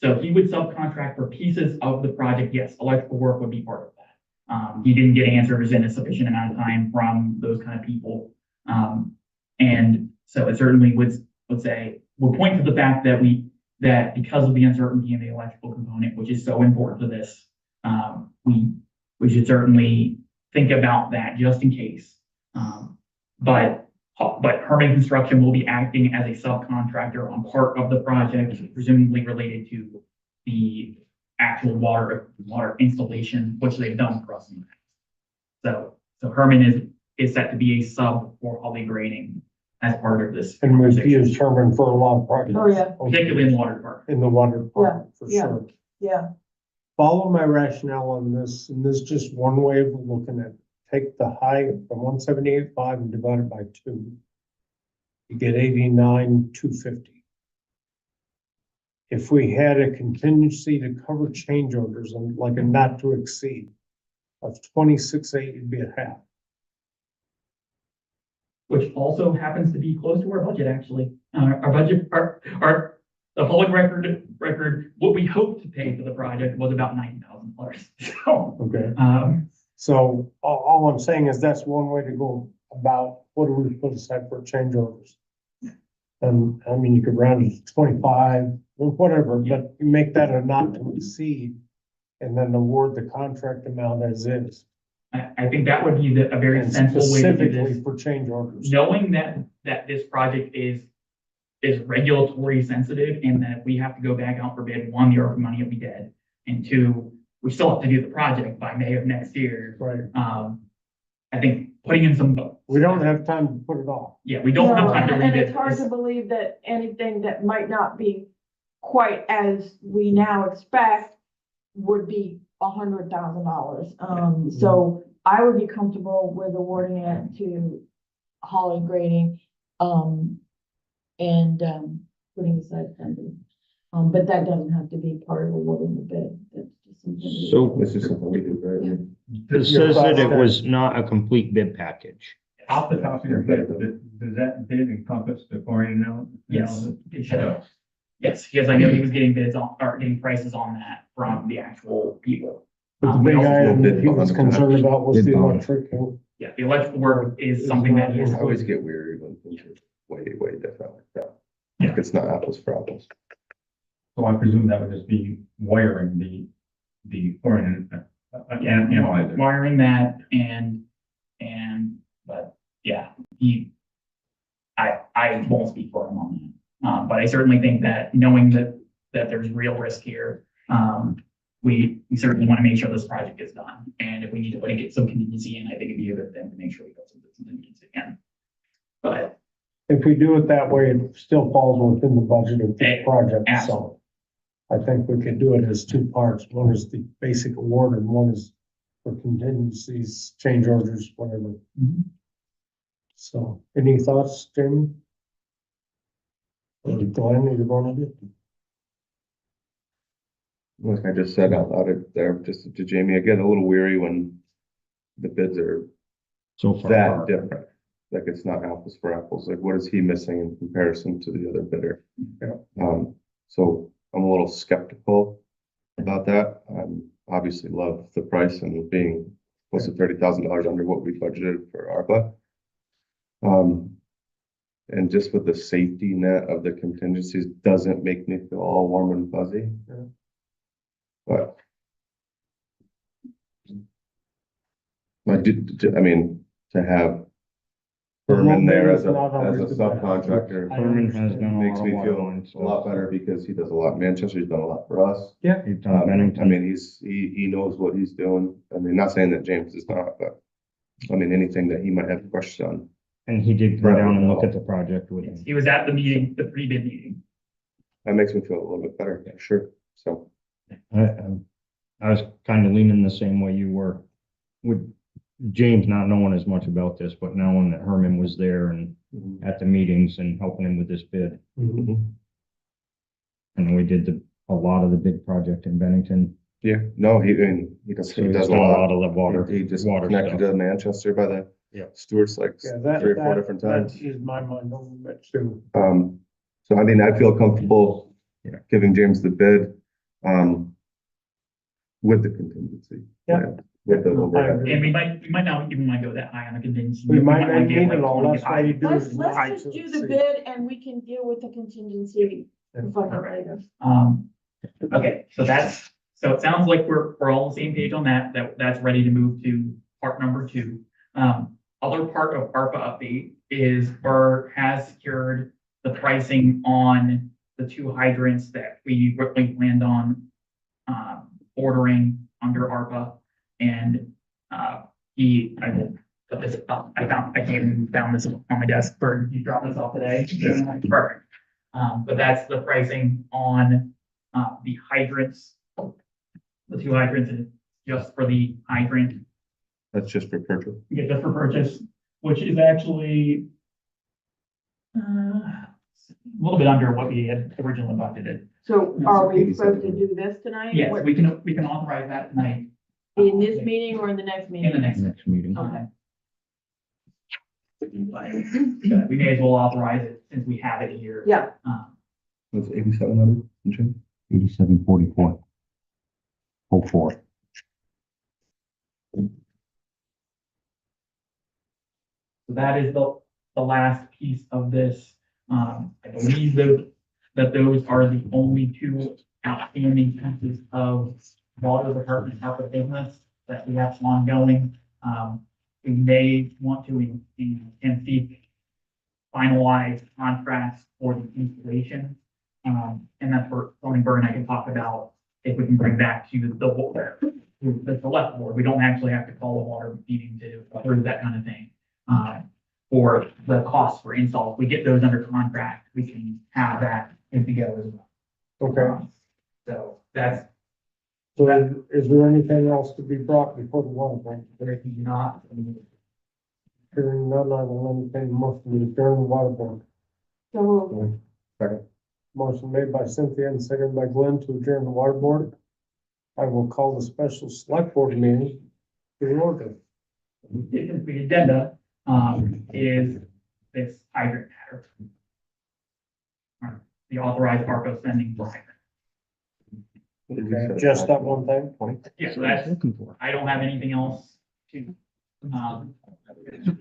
so he would subcontract for pieces of the project. Yes, electrical work would be part of that. He didn't get answers in a sufficient amount of time from those kind of people. And so it certainly would point to the fact that because of the uncertainty in the electrical component, which is so important to this, we should certainly think about that just in case. But Herman Construction will be acting as a subcontractor on part of the project, presumably related to the actual water installation, which they've done for us in the past. So Herman is set to be a sub for Holly Grading as part of this. And would be conversation, determined for a lot of projects. Oh, yeah. particularly in the water department. In the water department, for Yeah. sure. Yeah, follow my rationale on this, and this is just one way of looking at it. Take the high from 178.5 and divide it by 2. You get 89,250. If we had a contingency to cover change orders and like a not to exceed of 26.8, it'd be a half. Which also happens to be close to our budget, actually. Our budget, the public record, what we hoped to pay for the project was about $90,000. So, Okay. um, All I'm saying is that's one way to go about what do we put aside for change orders. And I mean, you could round it to 25 or whatever, but you make that a not to exceed and then award the contract amount as is. I think that would be a very And sensible way to do this. specifically for change orders. Knowing that this project is regulatory sensitive and that we have to go back out for bid, one, the ARPA money will be dead, and two, we still have to do the project by May of next year. Right. I think putting in some. We don't have time to put it off. Yeah, we don't have No, time to and rebid it's hard this. to believe that anything that might not be quite as we now expect would be $100,000. So I would be comfortable with awarding it to Holly Grading, and putting aside funding. But that doesn't have to be part of awarding the bid. That's just something. So It's just something we do, right? it says that it was not a complete bid package. Off the top of your head, does that bid encompass the chlorine Yes, analysis? it should. Yes, because I know he was getting bids on, or getting prices on that from the actual people. But the We big also- item that he was concerned about was the Bid bond. electric. Yeah, the electrical work is something that he is. I always get weary when things are way, way different like that. Yeah. Like it's not apples for apples. So I presume that would just be wiring the chlorine analyzer. Wiring that but yeah, I won't speak for him on that. But I certainly think that knowing that there's real risk here, we certainly want to make sure this project gets done. And if we need to get some contingency in, I think it'd be a good thing to make sure we put some contingency in. But If we do it that way, it still falls within the budget of the project, so. absolutely. I think we could do it as two parts. One is the basic award and one is for contingencies, change orders, whatever. Mhm. So, any thoughts, Jamie? Or Glenn, either one of you? Like I just said out loud there, just to Jamie, I get a little weary when the bids are So far. that different. Like it's not apples for apples. Like what is he missing in comparison to the other bidder? Yeah. So I'm a little skeptical about that. Obviously love the price and being close to $30,000 under what we budgeted for ARPA. And just with the safety net of the contingencies doesn't make me feel all warm and fuzzy. Yeah. But I mean, to have Herman there as a subcontractor Herman has done a makes lot me of water feel line a stuff. lot better because he does a lot in Manchester. He's done a lot for us. He's done I Bennington. mean, he knows what he's doing. I mean, not saying that James is not, but I mean, anything that he might have questions on. And he did come down and look at the project with him. He was at the meeting, the pre-bid meeting. That makes me feel a little bit better, for sure. So, I was kind of leaning the same way you were, with James not knowing as much about this, but knowing that Herman was there and at the meetings and helping him with this bid. Mhm. And we did a lot of the big project in Bennington. yeah, no, he does, So he he's does a done a lot lot. of the water. He just water connected stuff. to Manchester by the Yeah. Stewarts like Yeah, 3 or 4 different times. That is my mind a little bit too. So I mean, I feel comfortable Yeah. giving James the bid, with the contingency. Yeah. With the I overhead. agree. And we might not even want to go that high on the contingency. We might not wanna get need like it all. That's why 25. you do Let's, it. not let's just to do the exceed. bid and we can deal with the contingency and fund it later. Okay, so it sounds like we're all on the same page on that's ready to move to part number 2. Other part of ARPA update is Burr has secured the pricing on the 2 hydrants that we planned on ordering under ARPA. And I will put this up. I came and found this on my desk. Burr, you dropped this off today. Perfect. But that's the pricing on the hydrants the two hydrants and just for the hydrant, That's just for purchase. just for purchase, which is actually a little bit under what we had originally budgeted. So are we supposed to do this tonight? Yes, What- we can authorize that tonight. In this meeting or in the next In meeting? the next meeting. Okay. We may as well authorize it since we have it here. Yeah, It's 8,700 and change. 8744. 04. So that is the last piece of this. I believe that those are the only two outstanding pieces of water department out of business that we have ongoing. We may want to and seek finalized contracts for the installation. And that's where Tony Burr and I can talk about if we can bring back to the select board. We don't actually have to call a water meeting to approve that kind of thing. For the costs for install, if we get those under contract, we can have that good to go as well. Okay, So that's so is there anything else to be brought before the water board? if you not. Hearing none, I will entertain a motion to adjourn the water board. so Second. Motion made by Cynthia and seconded by Glenn to adjourn the water board. I will call the special select board meeting to order. The agenda, is this hydrant matter. The authorized ARPA spending for hydrant. Okay, just that one thing? Yeah, so that's, Looking for. I don't have anything else to,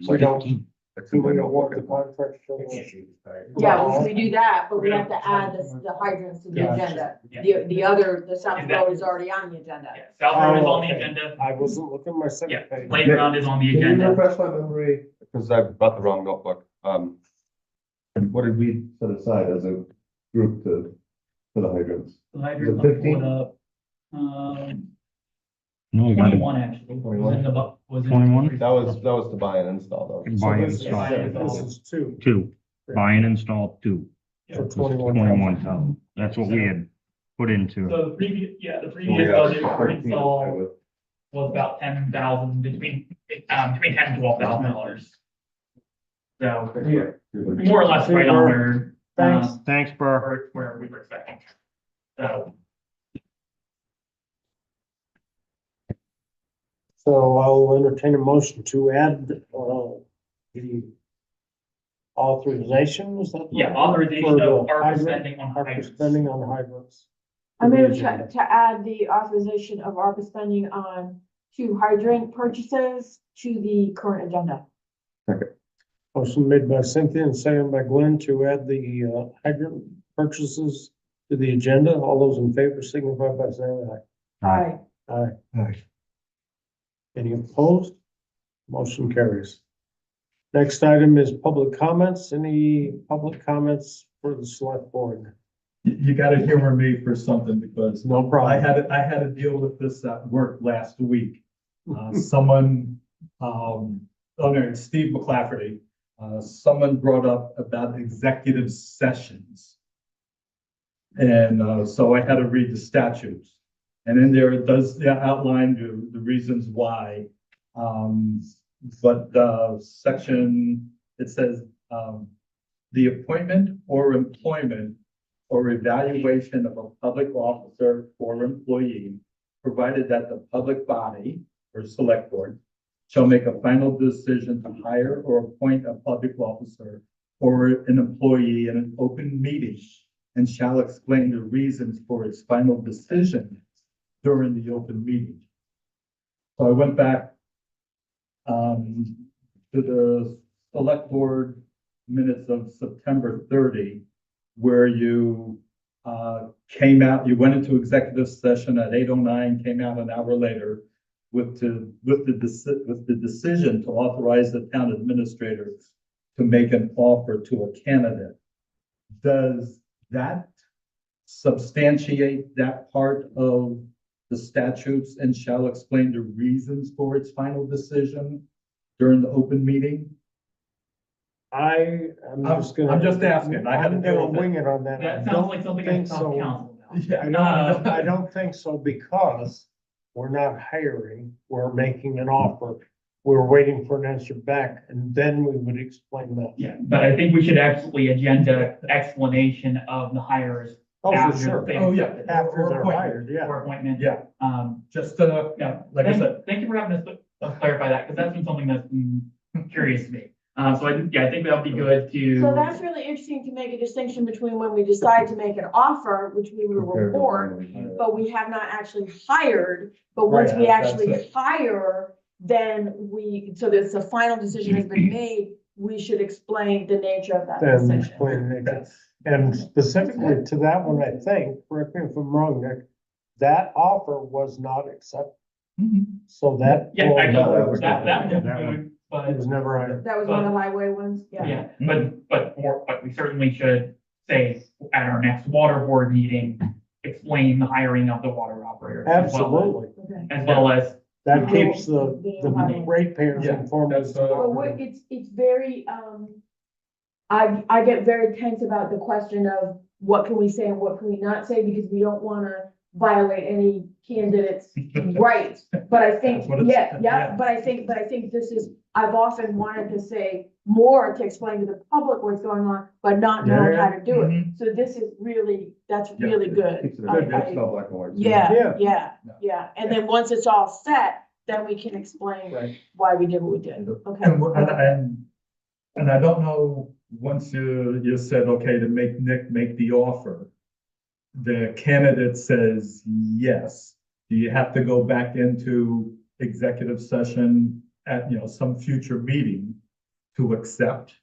We don't, do we award the contract? yeah, we do that, but we have to add the hydrants to the Gotcha. agenda. Yeah. The other, the South Road is already on the agenda. yeah, South Road is on the Oh, okay. agenda. I wasn't looking at my Yeah, second page. playground is on the Can you agenda. refresh my memory? Because I brought the wrong notebook. What did we set aside as a group for the hydrants? The hydrant, Was it 15? pull it up. No, we got it. 21 actually, was in the, was in. 21? That was to buy and install though. So Buy and this is- install. This is two. 2. Buy and install 2. For 21. 21,000. That's what we had put into. So the previous, the We previous have budget for 13 to install play with. was about 10,000, between 10 and $12,000. So more or less right on where, Thanks. Thanks, Burr. where we were expecting. So, So I'll entertain a motion to add, the authorization, is that? yeah, authorization For of the ARPA hydrant- spending on ARPA hydrants. spending on hydrants. I move to add the authorization of ARPA spending on 2 hydrant purchases to the current agenda. Motion made by Cynthia and seconded by Glenn to add the hydrant purchases to the agenda. All those in favor signify by saying Aye. aye. Aye. Any opposed? Motion carries. Next item is public comments. Any public comments for the select board? You gotta humor me for something because No problem. I had to deal with this at work last week. Someone, owner Steve McClafferty, someone brought up about executive sessions. And, so I had to read the statutes. And in there, it does outline the reasons why. But, section, it says, the appointment or employment or evaluation of a public officer or employee, provided that the public body or select board shall make a final decision to hire or appoint a public officer or an employee in an open meeting and shall explain the reasons for its final decision during the open meeting. So I went back to the select board minutes of September 30, where you came out, you went into executive session at 8:09, came out an hour later with the decision to authorize the town administrator to make an offer to a candidate. Does that substantiate that part of the statutes and shall explain the reasons for its final decision during the open meeting? I'm I'm just asking. I had to I'm deal gonna with it. wing it on that. I That sounds don't like something I think can talk to so. council about. Yeah, I don't think so because we're not hiring, we're making an offer. We're waiting for an answer back, and then we would explain that. Yeah, but I think we should absolutely agenda explanation of the hires. Oh, for after sure. they Oh, yeah. accepted After Or they're appointment. hired, yeah. Or appointment. Yeah, just, Yeah, like I thank, said, thank you for having us clarify that, because that's been something that's been curious to me. So I think that'll be good to. So that's really interesting to make a distinction between when we decide to make an offer, which we will Compared to report, when we hire. but we have not actually hired. But once Right, we that's actually it. hire, then so that the final decision has been made, we should explain the nature of that Then decision. explain it. that's, And specifically to that one, I think, correct me if I'm wrong, Nick, that offer was not accepted. Mhm. So that. Yeah, I No, know, that was that that was one. good, It but, was never hired. That was one of the highway ones, yeah. yeah, but we certainly should say at our next water board meeting, explain the hiring of the water operator. Absolutely. Okay. As well as, That keeps the highway. ratepayers Yeah, informed. that's, as to But what what, we're- it's very, I get very tense about the question of what can we say and what can we not say, because we don't wanna violate any candidate's rights. But I think, That's what it's- yeah, yeah. but I think this is, I've often wanted to say more to explain to the public what's going on, but not knowing how to do it. Mhm. So this is really, that's Yeah. really good. Keeps it, I- it's I- not black and white. Yeah, Yeah. yeah, Yeah. yeah. And then once it's all set, then we can explain Right. why we did what we did. Okay. and I don't know, once you said, okay, to make Nick make the offer, the candidate says yes, do you have to go back into executive session at, some future meeting to accept?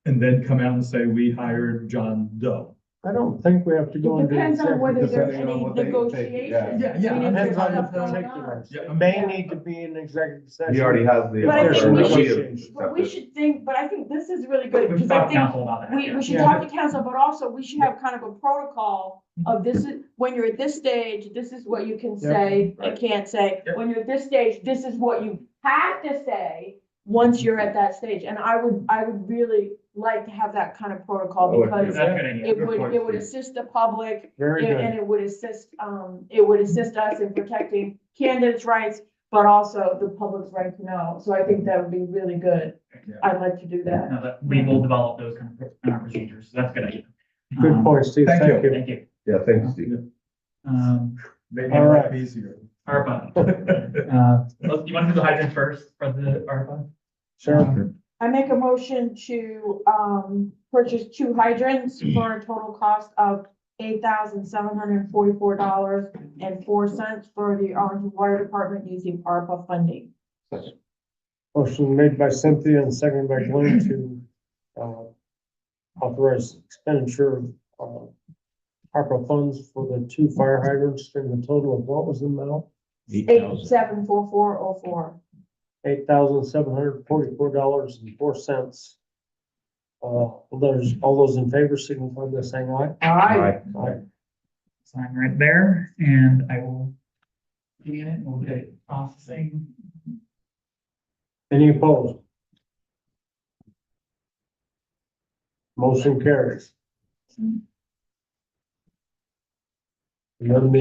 And then come out and say, we hired John Doe? I don't think we have to go It into. depends on whether executive there's Depending on any what they take, negotiation. Yeah, yeah, I mean, if Depends there's on the stuff going on. particulars. Yeah. It may need to be an executive session. He already has the. But I If think there's we should- negotiation. But we should think, but I think this is really good, we've because I talked to think council about that. we yeah. should Yeah. talk to council, but also we should have kind of a protocol of this is, when you're at this stage, this is what you can say and Right. can't say. Yep. When you're at this stage, this is what you have to say once you're at that stage. And I would really like to have that kind of protocol, I would too. because That's a good idea. it Good would, point, it would Steve. assist the public. Very And good. it would assist us in protecting candidates' rights, but also the public's right to know. So I think that would be really good. Yeah. I'd like to do that. No, that we will develop those kind of procedures, so that's a good idea. Good point, Steve. Thank Thank you. Thank you. Yeah, thanks, Steve. Make All my life right. easier. ARPA, you want to do the hydrant first for the ARPA? Sure. I make a motion to, purchase 2 hydrants for a total cost of $8,744.04 for the Arlington Water Department using ARPA funding. Motion made by Cynthia and seconded by Glenn to, authorize expenditure of, ARPA funds for the 2 fire hydrants in the total of what was the amount? 8,000. 874404. $8,744.04. All those in favor signify by saying aye. Aye. Aye. Sign right there, and I will be in it, and we'll get it processing. Any opposed? Motion carries. And then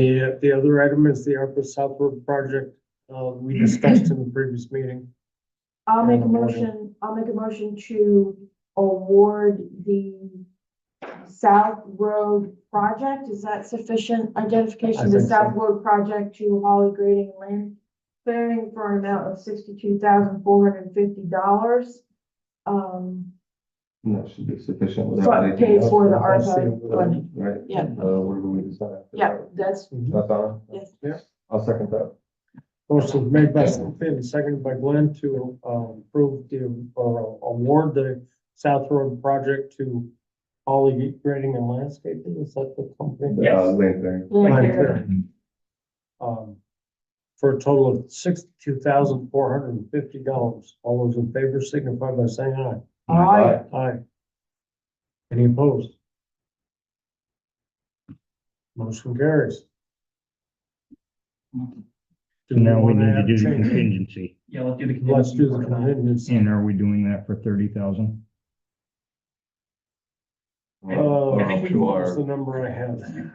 the other item is the ARPA South Road project, we discussed in the previous meeting. I'll make a motion to award the South Road project. Is that sufficient identification? I The think so. South Road project to Holly Grading and Land Clearing for an amount of $62,450. And that should be sufficient without But anything paid else, for the Let's see. ARPA funding. right? Yeah. Where do we decide? Yeah, that's, That's on? yes. I'll second that. Motion made by Cynthia and seconded by Glenn to, approve or award the South Road project to Holly Grading and Landscaping. Is that the company? Yes. Lane thing. Land Clearing. For a total of $62,450. All those in favor signify by saying aye. Aye. Aye. Any opposed? Motion carries. So now we need to do the Change. contingency. Yeah, let's do the. Let's do the contingency. contingency. And are we doing that for 30,000? I think we- What was the number I had?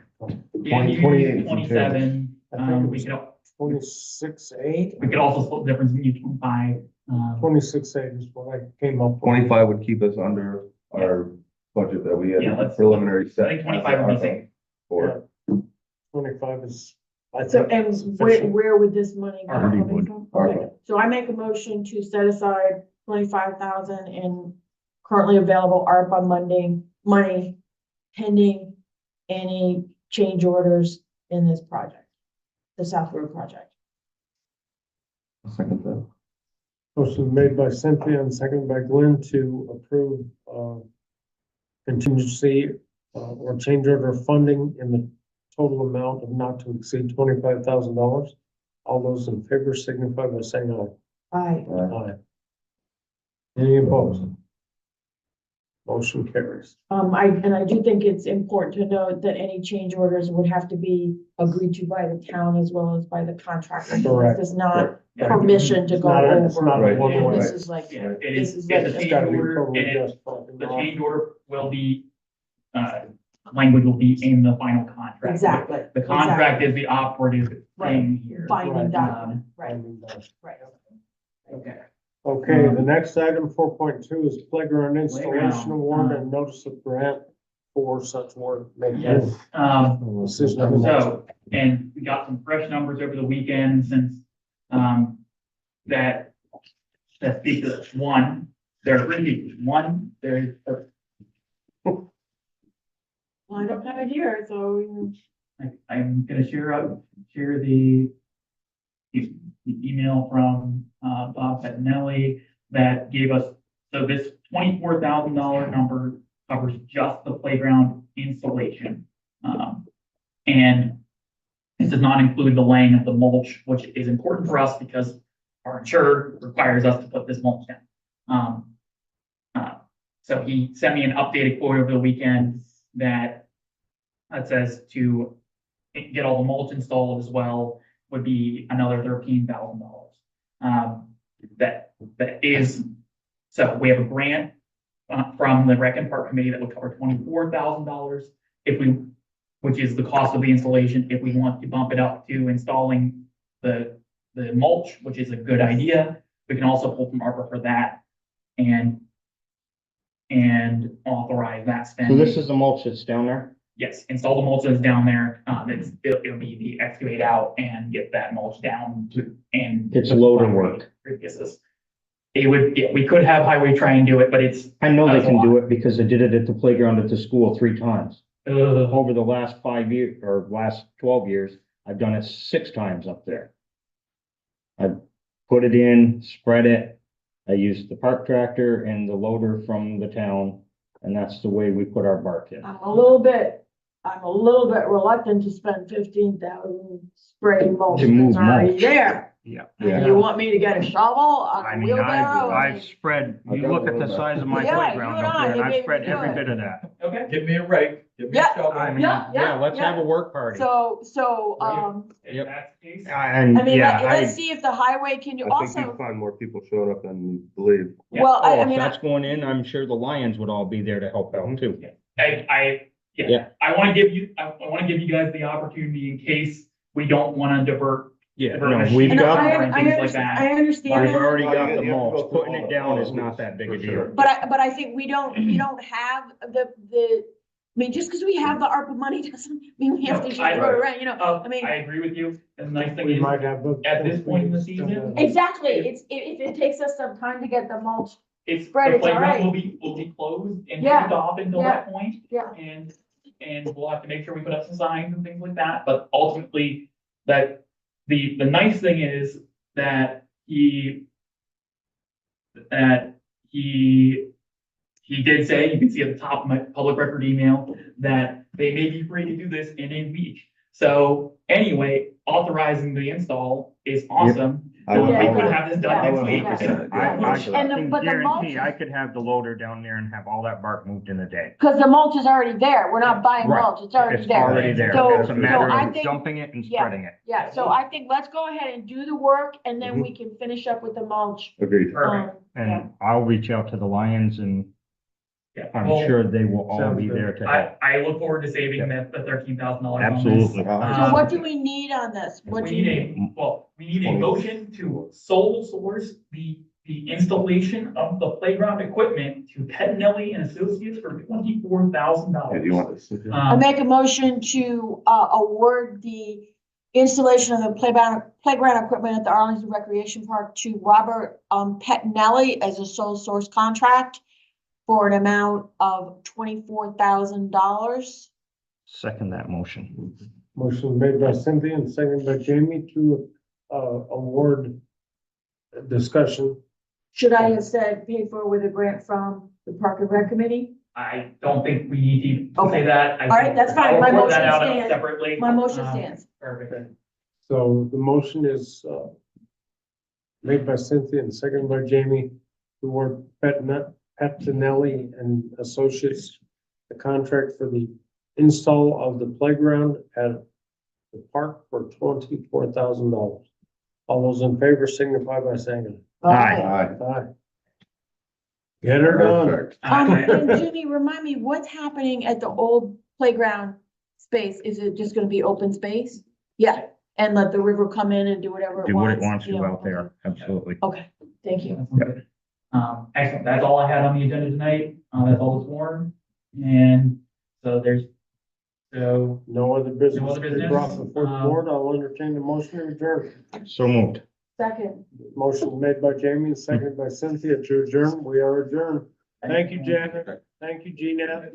Yeah, you 28 and some 27, I think it We was could, 26.8. we could also split the difference between 25. 26.8 is what I came up with. 25 would keep us under our budget that we Yeah, had let's- preliminary set. I think 25 would be safe. For 25 is, I So, think. and where would this money be Already coming would. from? Okay, so I make a motion to set aside 25,000 in currently available ARPA money pending any change orders in this project, the South Road project. second that. Motion made by Cynthia and seconded by Glenn to approve, contingency, or change order funding in the total amount of not to exceed $25,000. All those in favor signify by saying aye. Aye. Aye. Any opposed? Motion carries. I do think it's important to note that any change orders would have to be agreed to by the town as well as by the contractor. Correct. This is not Yeah. permission to It's go not a- it's not a over. one-way. This is like, Yeah, it this is, is it's a like- It's change gotta be order, totally and it- justified. the change order will be, language will be in the final contract. exactly. The contract is the operative thing here. Binding Right. document, right, right. Okay. Okay, the next item, 4.2, is playground installation Playground, award and notice of grant for such work. Yes, Decision. so, and we got some fresh numbers over the weekend since, that speak to this. One, there are three pieces. One, there's, Well, I don't have it here, so. I'm gonna share the email from, Bob Pettinelli that gave us, so this $24,000 number covers just the playground installation. And this does not include the laying of the mulch, which is important for us because our insurer requires us to put this mulch down. So he sent me an updated quote over the weekend that says to get all the mulch installed as well would be another $13,000. That is, so we have a grant from the Rec and Park Committee that would cover $24,000 which is the cost of the installation. If we want to bump it up to installing the mulch, which is a good idea, we can also pull from ARPA for that and authorize that So spending. this is the mulch that's down there? Yes, install the mulch that's down there. It'll be the excavate out and get that mulch down to, and. It's loader work. It would, yeah, we could have highway try and do it, but it's, I know they That's a can do lot. it because I did it at the playground at the school 3 times. uh, Over the last 5 years, or last 12 years, I've done it 6 times up there. I put it in, spread it. I used the park tractor and the loader from the town, and that's the way we put our bark in. I'm a little bit reluctant to spend 15,000 spraying mulch. To move It's already mulch. there. Yeah. And you want me to get a shovel, I a mean, wheelbarrow? I've spread, I've you got look at one the back. size of my Yeah, playground you and up I, there, and you I've maybe spread do every it. bit of that. okay. Give me a rake, give me a Yeah. shovel. I mean, Yeah, yeah, let's yeah. have a work party. So, If Yep. that's the case. And I mean, yeah, let's see if the highway can do I think also, you'd find more people showing up than you believe. Yeah. well, Oh, I if mean, that's going in, I'm sure the Lions would all be there to help out too. Yeah, Yeah. I want to give you guys the opportunity in case we don't want to divert. Yeah, divert no, machines we've and got, over I and things like understand, that. I understand we've that. already Well, got you the have to go mulch, through putting all it the- down all is the not rules, that big for a sure. deal. But I think we don't have I mean, just because we have the ARPA money doesn't mean we have to just No, I- throw it around, I mean. I agree with you. And the nice thing We is, might have. at this point in the season, Exactly, if it takes us some time to get the mulch, it's, Spread, the it's all playground right. will be closed and Yeah, taped off until yeah, that point. yeah. And we'll have to make sure we put up some signs and things like that, but ultimately, that, the nice thing is that he did say, you can see at the top of my public record email, that they may be free to do this in a week. So anyway, authorizing the install is awesome. I would- We Yeah, could have this I done would next week. 100%, I yeah. can but the mulch guarantee I could have the loader down there and have all that bark moved in a day. because the mulch is already there, we're not buying Right. mulch, it's already It's there. already there. So- It's a so matter I of think- dumping it and yeah. spreading it. Yeah, so I think let's go ahead and do the work and then we can finish up with the mulch. Agreed. Perfect. Yeah. And I'll reach out to the Lions and Yeah, I'm well, sure they will all Sounds be good. there to help. I look forward to saving the $13,000. Absolutely. So what do we need on this? What We do you need need? we need a motion to sole source the installation of the playground equipment to Pettinelli and Associates for $24,000. Yeah, do you want this? I make a motion to, award the installation of the playground equipment at the Arlington Recreation Park to Robert, Pettinelli as a sole source contract for an amount of $24,000. Second that motion. Motion made by Cynthia and seconded by Jamie to, award discussion. Should I have said paid for with a grant from the Park and Rec Committee? I don't think we need to Okay. say that. All right, that's fine. I'll My report that motion out stands. separately. My motion Um, stands. Perfect. So the motion is, made by Cynthia and seconded by Jamie to award Pettinelli and Associates the contract for the install of the playground at the park for $24,000. All those in favor signify by saying Aye. Aye. aye. Get her done. Perfect. And Jimmy, remind me, what's happening at the old playground space? Is it just gonna be open space? Yeah, and let the river come in and do whatever it Do what it wants? wants to Yeah, out there. Absolutely. Okay, thank you. Excellent. That's all I had on the agenda tonight. That's all this morning. And so No other business No other to be business? brought before the board. I'll entertain the motion to adjourn. So moved. Second. Motion made by Jamie and seconded by Cynthia to adjourn. We are adjourned. Thank you, Janet. Thank you, Jeanette.